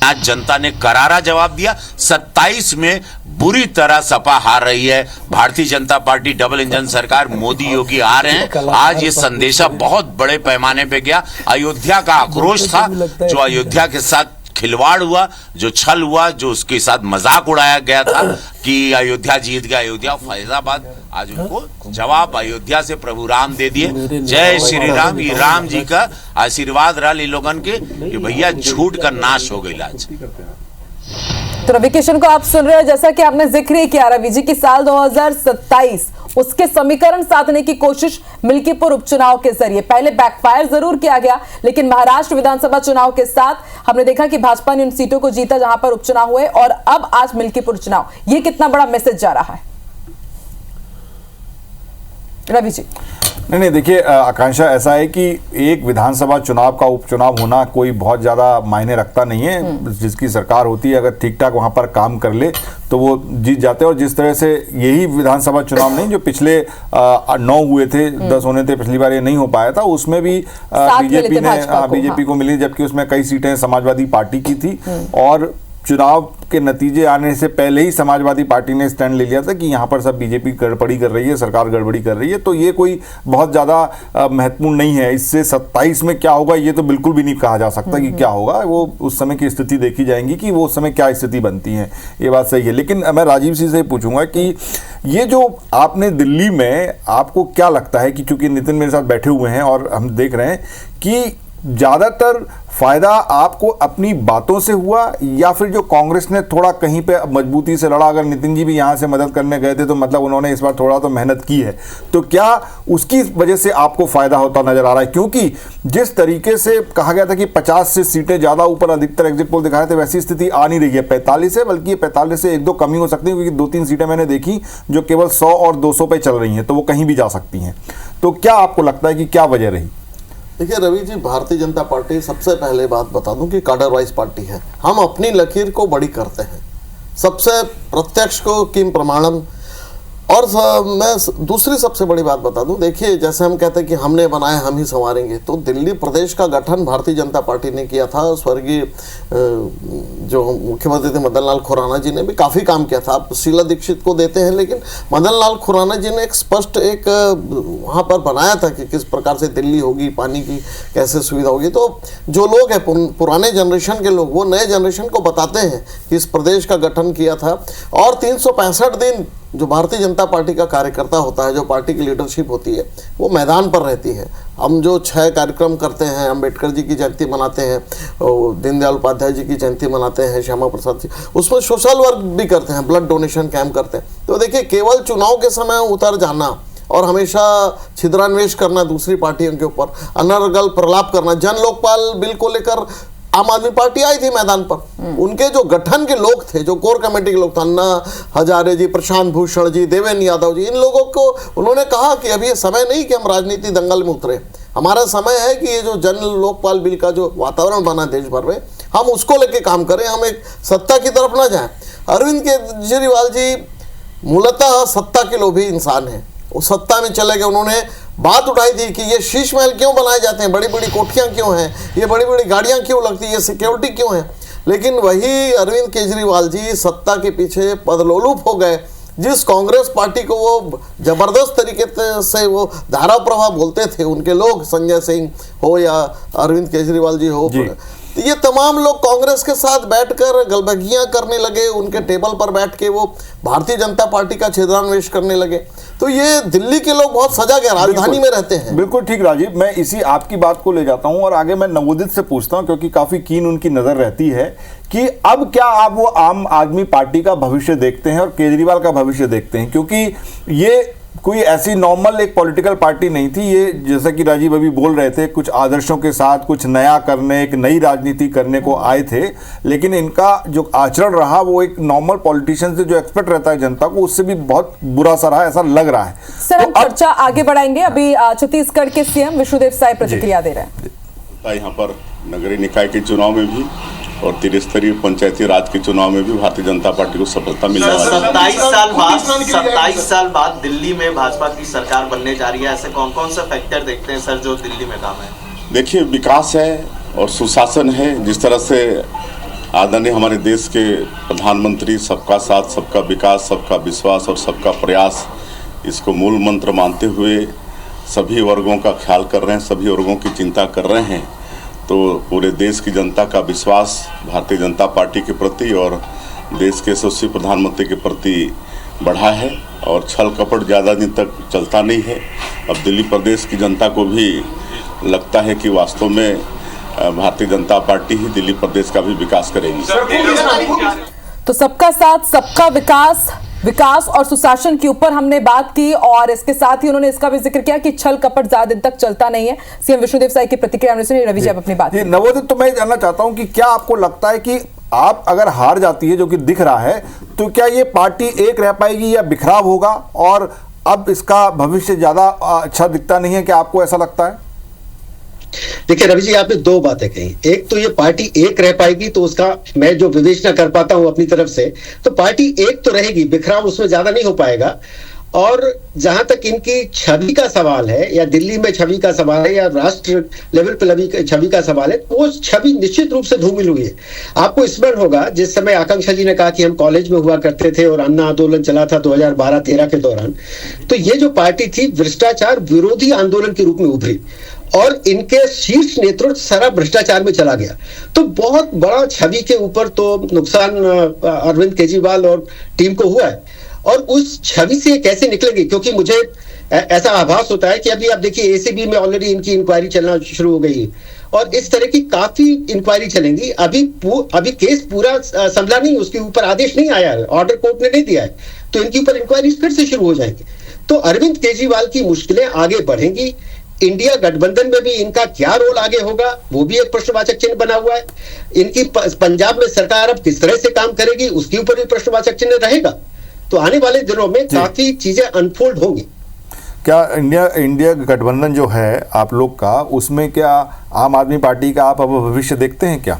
आज जनता ने करारा जवाब दिया। 27 में बुरी तरह सपा हार रही है। Bharatiya Janata party double engine सरकार, मोदी योगी आ रहे हैं। आज ये संदेशा बहुत बड़े पैमाने पे गया। अयोध्या का आक्रोश था, जो अयोध्या के साथ खिलवाड़ हुआ, जो छल हुआ, जो उसके साथ मजाक उड़ाया गया था कि अयोध्या जीत गया, अयोध्या फैजाबाद, आज उनको जवाब अयोध्या से प्रभु राम दे दिए। जय श्री राम। ये राम जी का आशीर्वाद रहा लोगन के कि भैया झूठ का नाश हो गई आज। तो रवि किशन को आप सुन रहे हो, जैसा कि आपने जिक्र ही किया रवि जी की साल 2027 उसके समीकरण साधने की कोशिश मिल्कीपुर उपचुनाव के जरिए पहले बैकफायर जरूर किया गया, लेकिन महाराष्ट्र विधानसभा चुनाव के साथ हमने देखा कि भाजपा ने उन सीटों को जीता जहां पर उपचुनाव हुए, और अब आज मिल्कीपुर चुनाव, ये कितना बड़ा मैसेज जा रहा है रवि जी? नहीं, देखिए आकांक्षा, ऐसा है कि एक विधानसभा चुनाव का उपचुनाव होना कोई बहुत ज़्यादा मायने रखता नहीं है। जिसकी सरकार होती है अगर ठीक ठाक वहाँ पर काम कर ले तो वो जीत जाते हैं। और जिस तरह से यही विधानसभा चुनाव नहीं, जो पिछले 9 हुए थे, 10 होने थे, पिछली बार ये नहीं हो पाया था, उसमें भी बीजेपी को मिली, जबकि उसमें कई सीटें समाजवादी पार्टी की थी। और चुनाव के नतीजे आने से पहले ही समाजवादी पार्टी ने स्टैंड ले लिया था कि यहाँ पर सब बीजेपी गड़बड़ी कर रही है, सरकार गड़बड़ी कर रही है। तो ये कोई बहुत ज़्यादा महत्वपूर्ण नहीं है। इससे 27 में क्या होगा ये तो बिल्कुल भी नहीं कहा जा सकता कि क्या होगा। वो उस समय की स्थिति देखी जाएंगी कि वो उस समय क्या स्थिति बनती है, ये बात सही है। लेकिन मैं राजीव सिंह से पूछूंगा कि ये जो आपने दिल्ली में, आपको क्या लगता है कि चूंकि नितिन मेरे साथ बैठे हुए हैं और हम देख रहे हैं कि ज़्यादातर फायदा आपको अपनी बातों से हुआ या फिर जो कांग्रेस ने थोड़ा कहीं पे मजबूती से लड़ा? अगर नितिन जी भी यहाँ से मदद करने गए थे तो मतलब उन्होंने इस बार थोड़ा तो मेहनत की है, तो क्या उसकी वजह से आपको फायदा होता नजर आ रहा है? क्योंकि जिस तरीके से कहा गया था कि 50 से सीटें ज़्यादा ऊपर अधिकतर एग्जिट पोल दिखा रहे थे, वैसी स्थिति आ नहीं रही है। 45 है, बल्कि 45 से 1-2 कमी हो सकती है, क्योंकि 2-3 सीटें मैंने देखी जो केवल 100 और 200 पे चल रही हैं, तो वो कहीं भी जा सकती हैं। तो क्या आपको लगता है कि क्या वजह रही? देखिए रवि जी, भारतीय जनता पार्टी, सबसे पहले बात बता दूं कि कार्डर वाइज पार्टी है। हम अपनी लकीर को बड़ी करते हैं, सबसे प्रत्यक्ष को किम प्रमाणम। और मैं दूसरी सबसे बड़ी बात बता दूं, देखिए जैसे हम कहते हैं कि हमने बनाया हम ही संवारेंगे, तो दिल्ली प्रदेश का गठन भारतीय जनता पार्टी ने किया था। स्वर्गीय जो मुख्यमंत्री थे मदन लाल खुराना जी ने भी काफ़ी काम किया था। आप शीला दीक्षित को देते हैं, लेकिन मदन लाल खुराना जी ने एक स्पष्ट एक वहाँ पर बनाया था कि किस प्रकार से दिल्ली होगी, पानी की कैसे सुविधा होगी। तो जो लोग हैं पुराने जनरेशन के लोग, वो नए जनरेशन को बताते हैं कि इस प्रदेश का गठन किया था। और 365 दिन जो भारतीय जनता पार्टी का कार्यकर्ता होता है, जो पार्टी की लीडरशिप होती है, वो मैदान पर रहती है। हम जो 6 कार्यक्रम करते हैं, अम्बेडकर जी की जयंती मनाते हैं, दीनदयाल उपाध्याय जी की जयंती मनाते हैं, श्यामा प्रसाद जी, उसमें सोशल वर्क भी करते हैं, ब्लड डोनेशन कैंप करते हैं। तो देखिए, केवल चुनाव के समय उतर जाना और हमेशा छिद्रान्वेष करना दूसरी पार्टियों के ऊपर, अनर्गल प्रलाप करना। जन लोकपाल बिल को लेकर आम आदमी पार्टी आई थी मैदान पर, उनके जो गठन के लोग थे, जो कोर कमेटी के लोग थे, अन्ना हजारे जी, प्रशांत भूषण जी, देवेंद्र यादव जी, इन लोगों को उन्होंने कहा कि अभी ये समय नहीं कि हम राजनीति दंगल में उतरे, हमारा समय है कि ये जो जन लोकपाल बिल का जो वातावरण बना देश भर में, हम उसको लेके काम करें, हम एक सत्ता की तरफ ना जाएं। अरविंद केजरीवाल जी मूलतः सत्ता के लोभी इंसान है, वो सत्ता में चले गए। उन्होंने बात उठाई थी कि ये शीश महल क्यों बनाए जाते हैं, बड़ी बड़ी कोठियां क्यों हैं, ये बड़ी बड़ी गाड़ियां क्यों लगती है, ये सिक्योरिटी क्यों है। लेकिन वही अरविंद केजरीवाल जी सत्ता के पीछे पदलोलुप हो गए। जिस कांग्रेस पार्टी को वो जबरदस्त तरीके से वो धारा प्रवाह बोलते थे, उनके लोग, संजय सिंह हो या अरविंद केजरीवाल जी हो, तो ये तमाम लोग कांग्रेस के साथ बैठकर गलबगियां करने लगे, उनके टेबल पर बैठ के वो भारतीय जनता पार्टी का छेदनान्वेष करने लगे। तो ये दिल्ली के लोग बहुत सजग है, राजधानी में रहते हैं। बिल्कुल ठीक राजीव, मैं इसी आपकी बात को ले जाता हूं और आगे मैं नवोदित से पूछता हूं, क्योंकि काफी कीन उनकी नजर रहती है कि अब क्या आप वो आम आदमी पार्टी का भविष्य देखते हैं और केजरीवाल का भविष्य देखते हैं, क्योंकि ये कोई ऐसी नॉर्मल एक पॉलिटिकल पार्टी नहीं थी। ये जैसा कि राजीव अभी बोल रहे थे, कुछ आदर्शों के साथ कुछ नया करने, एक नई राजनीति करने को आए थे, लेकिन इनका जो आचरण रहा वो एक नॉर्मल पॉलिटिशियन से जो एक्सपेक्ट रहता है जनता को, उससे भी बहुत बुरा सा रहा, ऐसा लग रहा है। सर, हम चर्चा आगे बढ़ाएंगे। अभी छत्तीसगढ़ के सीएम विष्णुदेव साय प्रतिक्रिया दे रहे हैं। यहाँ पर नगरीय निकाय के चुनाव में भी और त्रिस्तरीय पंचायती राज के चुनाव में भी भारतीय जनता पार्टी को सफलता मिलने वाली है। 27 साल बाद दिल्ली में भाजपा की सरकार बनने जा रही है, ऐसे कौन कौन से फैक्टर देखते हैं सर जो दिल्ली में काम है? देखिए, विकास है और सुशासन है। जिस तरह से आदरणीय हमारे देश के प्रधानमंत्री सबका साथ, सबका विकास, सबका विश्वास और सबका प्रयास, इसको मूल मंत्र मानते हुए सभी वर्गों का ख्याल कर रहे हैं, सभी वर्गों की चिंता कर रहे हैं, तो पूरे देश की जनता का विश्वास भारतीय जनता पार्टी के प्रति और देश के यशस्वी प्रधानमंत्री के प्रति बढ़ा है और छल कपट ज़्यादा दिन तक चलता नहीं है। अब दिल्ली प्रदेश की जनता को भी लगता है कि वास्तव में भारतीय जनता पार्टी ही दिल्ली प्रदेश का भी विकास करेगी। तो सबका साथ, सबका विकास और सुशासन के ऊपर हमने बात की और इसके साथ ही उन्होंने इसका भी जिक्र किया कि छल कपट ज्यादा दिन तक चलता नहीं है। सीएम विष्णुदेव साय की प्रतिक्रिया हमने सुनी। रवि जी, आप अपनी बात। नवोदित, तो मैं जानना चाहता हूं कि क्या आपको लगता है कि आप अगर हार जाती है, जो कि दिख रहा है, तो क्या ये पार्टी एक रह पाएगी या बिखराव होगा और अब इसका भविष्य ज्यादा अच्छा दिखता नहीं है? क्या आपको ऐसा लगता है? देखिए रवि जी, आपने दो बातें कही। एक तो ये पार्टी एक रह पाएगी, तो उसका मैं जो विवेचना कर पाता हूं अपनी तरफ से, तो पार्टी एक तो रहेगी, बिखराव उसमें ज्यादा नहीं हो पाएगा। और जहां तक इनकी छवि का सवाल है, या दिल्ली में छवि का सवाल है, या राष्ट्र लेवल पर छवि का सवाल है, तो वो छवि निश्चित रूप से धूमिल हुई है। आपको स्मरण होगा जिस समय आकांक्षा जी ने कहा कि हम कॉलेज में हुआ करते थे और अन्ना आंदोलन चला था 2012-13 के दौरान, तो ये जो पार्टी थी भ्रष्टाचार विरोधी आंदोलन के रूप में उभरी और इनके शीर्ष नेतृत्व सारा भ्रष्टाचार में चला गया। तो बहुत बड़ा छवि के ऊपर तो नुकसान अरविंद केजरीवाल और टीम को हुआ है। और उस छवि से कैसे निकलेंगे, क्योंकि मुझे ऐसा आभास होता है कि अभी आप देखिए एसीबी में ऑलरेडी इनकी इंक्वायरी चलना शुरू हो गई है और इस तरह की काफी इंक्वायरी चलेंगी। अभी केस पूरा संभला नहीं, उसके ऊपर आदेश नहीं आया है, ऑर्डर कोर्ट ने नहीं दिया है, तो इनके ऊपर इंक्वायरी फिर से शुरू हो जाएंगी। तो अरविंद केजरीवाल की मुश्किलें आगे बढ़ेंगी। इंडिया गठबंधन में भी इनका क्या रोल आगे होगा, वो भी एक प्रश्नवाचक चिन्ह बना हुआ है। इनकी पंजाब में सरकार अब किस तरह से काम करेगी, उसके ऊपर भी प्रश्नवाचक चिन्ह रहेगा। तो आने वाले दिनों में काफी चीजें अनफोल्ड होंगी। क्या इंडिया गठबंधन जो है आप लोग का, उसमें क्या आम आदमी पार्टी का आप अब भविष्य देखते हैं क्या?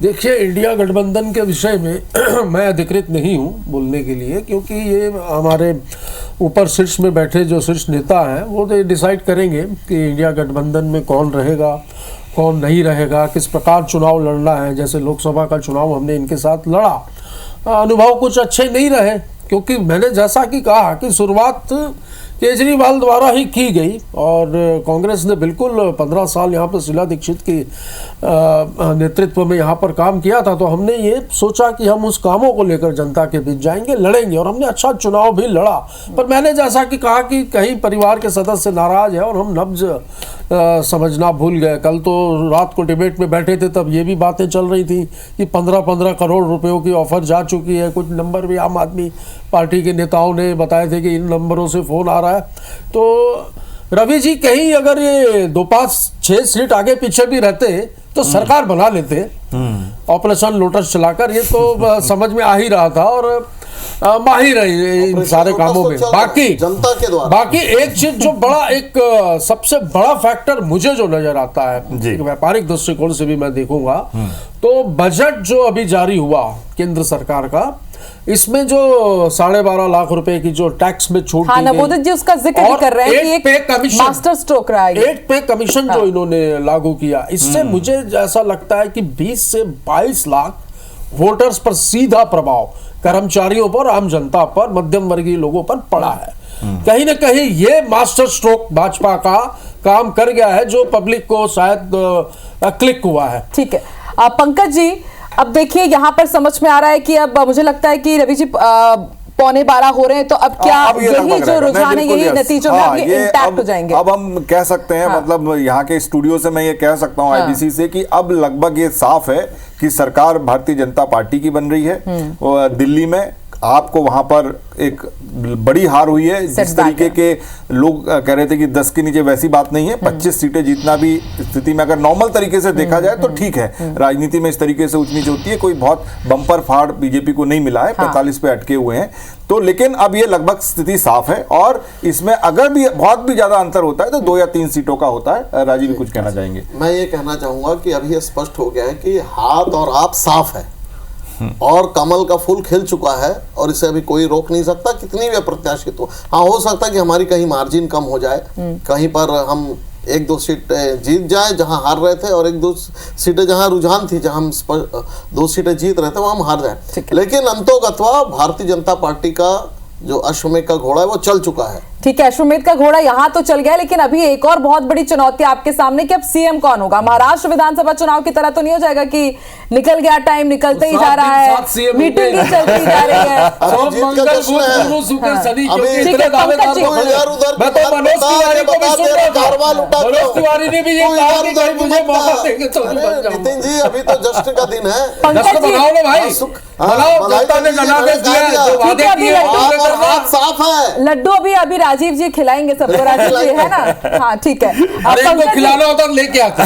देखिए, इंडिया गठबंधन के विषय में मैं अधिकृत नहीं हूँ बोलने के लिए, क्योंकि ये हमारे ऊपर शीर्ष में बैठे जो शीर्ष नेता हैं वो तो डिसाइड करेंगे कि इंडिया गठबंधन में कौन रहेगा, कौन नहीं रहेगा, किस प्रकार चुनाव लड़ना है। जैसे लोकसभा का चुनाव हमने इनके साथ लड़ा, अनुभव कुछ अच्छे नहीं रहे, क्योंकि मैंने जैसा कि कहा कि शुरुआत केजरीवाल द्वारा ही की गई और कांग्रेस ने बिल्कुल 15 साल यहाँ पर शीला दीक्षित की नेतृत्व में यहाँ पर काम किया था। तो हमने ये सोचा कि हम उस कामों को लेकर जनता के बीच जाएंगे, लड़ेंगे, और हमने अच्छा चुनाव भी लड़ा। पर मैंने जैसा कि कहा कि कहीं परिवार के सदस्य नाराज है और हम नब्ज समझना भूल गए। कल तो रात को डिबेट में बैठे थे, तब ये भी बातें चल रही थी कि 15-15 करोड़ रुपयों की ऑफर जा चुकी है। कुछ नंबर भी आम आदमी पार्टी के नेताओं ने बताए थे कि इन नंबरों से फ़ोन आ रहा है। तो रवि जी, कहीं अगर ये 2-5-6 सीट आगे पीछे भी रहते तो सरकार बना लेते ऑपरेशन लोटस चलाकर। ये तो समझ में आ ही रहा था और माहिर है इन सारे कामों में। बाकी जनता के द्वारा बाकी एक चीज जो बड़ा एक सबसे बड़ा फैक्टर मुझे जो नजर आता है, व्यापारिक दृष्टिकोण से भी मैं देखूंगा, तो बजट जो अभी जारी हुआ केंद्र सरकार का, इसमें जो 12.5 लाख रुपए की जो टैक्स में छूट दी नवोदित जी उसका जिक्र भी कर रहे हैं कि एक मास्टर स्ट्रोक रहा है, एक पे कमीशन जो इन्होंने लागू किया, इससे मुझे ऐसा लगता है कि 20 से 22 लाख वोटर्स पर सीधा प्रभाव कर्मचारियों पर, आम जनता पर, मध्यम वर्गीय लोगों पर पड़ा है। कहीं ना कहीं ये मास्टर स्ट्रोक भाजपा का काम कर गया है, जो पब्लिक को शायद क्लिक हुआ है। ठीक है, पंकज जी, अब देखिए यहाँ पर समझ में आ रहा है कि अब मुझे लगता है कि रवि जी 11:15 हो रहे हैं, तो अब क्या यही जो रुझान है यही नतीजों में अब ये इंटैक्ट हो जाएंगे? अब हम कह सकते हैं, मतलब यहाँ के स्टूडियो से मैं ये कह सकता हूँ आईबीसी से कि अब लगभग ये साफ है कि सरकार भारतीय जनता पार्टी की बन रही है। दिल्ली में आपको वहां पर एक बड़ी हार हुई है। जिस तरीके के लोग कह रहे थे कि 10 के नीचे, वैसी बात नहीं है। 25 सीटें जीतना भी स्थिति में अगर नॉर्मल तरीके से देखा जाए तो ठीक है। राजनीति में इस तरीके से ऊंच नीच होती है, कोई बहुत बम्पर फाड़ बीजेपी को नहीं मिला है। 45 पे अटके हुए हैं। तो लेकिन अब ये लगभग स्थिति साफ है और इसमें अगर भी बहुत भी ज्यादा अंतर होता है तो 2 या 3 सीटों का होता है। राजीव कुछ कहना चाहेंगे? मैं ये कहना चाहूंगा कि अभी ये स्पष्ट हो गया है कि हाथ और आप साफ है और कमल का फूल खिल चुका है और इसे अभी कोई रोक नहीं सकता, कितनी भी अप्रत्याशित हो। हाँ, हो सकता है कि हमारी कहीं मार्जिन कम हो जाए, कहीं पर हम 1-2 सीट जीत जाए जहां हार रहे थे, और 1-2 सीटें जहां रुझान थी, जहां हम 2 सीटें जीत रहे थे वहां हम हार जाए। लेकिन अंतोगत्वा भारतीय जनता पार्टी का जो अश्वमेध का घोड़ा है वो चल चुका है। ठीक है, अश्वमेध का घोड़ा यहाँ तो चल गया, लेकिन अभी एक और बहुत बड़ी चुनौती आपके सामने कि अब सीएम कौन होगा। महाराष्ट्र विधानसभा चुनाव की तरह तो नहीं हो जाएगा कि निकल गया टाइम, निकलते ही जा रहा है, मीटिंग ही चलती जा रही है। नितिन जी, अभी तो जश्न का दिन है। साफ है लड्डू अभी राजीव जी खिलाएंगे सबको। राजीव जी है ना? हाँ ठीक है, इनको खिलाना होता तो लेके आते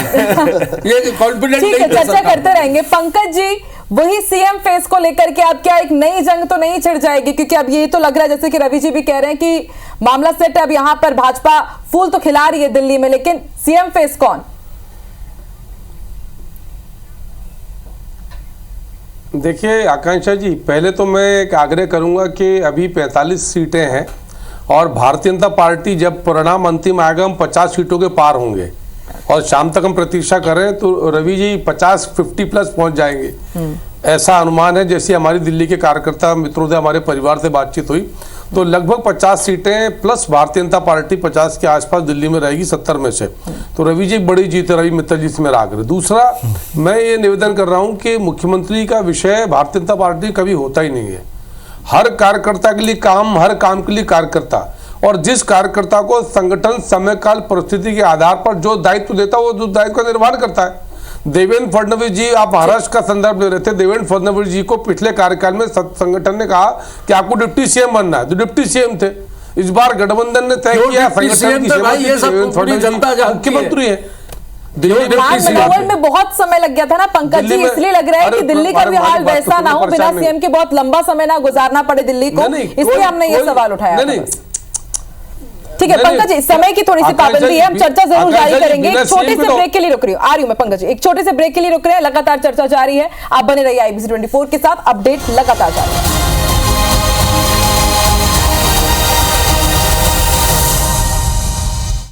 ये कॉन्फिडेंट। ठीक है, चर्चा करते रहेंगे। पंकज जी, वही सीएम फेस को लेकर के अब क्या एक नई जंग तो नहीं छिड़ जाएगी? क्योंकि अब ये तो लग रहा है जैसे कि रवि जी भी कह रहे हैं कि मामला सेट है। अब यहाँ पर भाजपा फूल तो खिला रही है दिल्ली में, लेकिन सीएम फेस कौन? देखिए आकांक्षा जी, पहले तो मैं एक आग्रह करूंगा कि अभी 45 सीटें हैं और भारतीय जनता पार्टी जब परिणाम अंतिम आएगा हम 50 सीटों के पार होंगे और शाम तक हम प्रतीक्षा करें तो रवि जी 50 प्लस पहुंच जाएंगे, ऐसा अनुमान है। जैसे हमारी दिल्ली के कार्यकर्ता मित्रों से, हमारे परिवार से बातचीत हुई तो लगभग 50 सीटें प्लस भारतीय जनता पार्टी 50 के आसपास दिल्ली में रहेगी 70 में से। तो रवि जी बड़ी जीत है, रवि मित्तल जी से मेरा आग्रह। दूसरा, मैं ये निवेदन कर रहा हूँ कि मुख्यमंत्री का विषय भारतीय जनता पार्टी कभी होता ही नहीं है। हर कार्यकर्ता के लिए काम, हर काम के लिए कार्यकर्ता, और जिस कार्यकर्ता को संगठन समय काल परिस्थिति के आधार पर जो दायित्व देता है वो जो दायित्व का निर्वहन करता है। देवेंद्र फडणवीस जी, आप महाराष्ट्र का संदर्भ ले रहे थे, देवेंद्र फडणवीस जी को पिछले कार्यकाल में संगठन ने कहा कि आपको डिप्टी सीएम बनना है, तो डिप्टी सीएम थे। इस बार गठबंधन ने तय किया संगठन की मुख्यमंत्री है। मनोबल में बहुत समय लग गया था ना पंकज जी, इसलिए लग रहा है कि दिल्ली का भी हाल वैसा ना हो, बिना सीएम के बहुत लंबा समय ना गुजारना पड़े दिल्ली को, इसलिए हमने ये सवाल उठाया। ठीक है पंकज जी, समय की थोड़ी सी पाबंदी है, हम चर्चा जरूर जारी करेंगे। एक छोटे से ब्रेक के लिए रुक रही हूँ, आ रही हूँ मैं पंकज जी, एक छोटे से ब्रेक के लिए रुक रहे हैं। लगातार चर्चा जारी है, आप बने रहिए IBC 24 के साथ, अपडेट लगातार जारी है।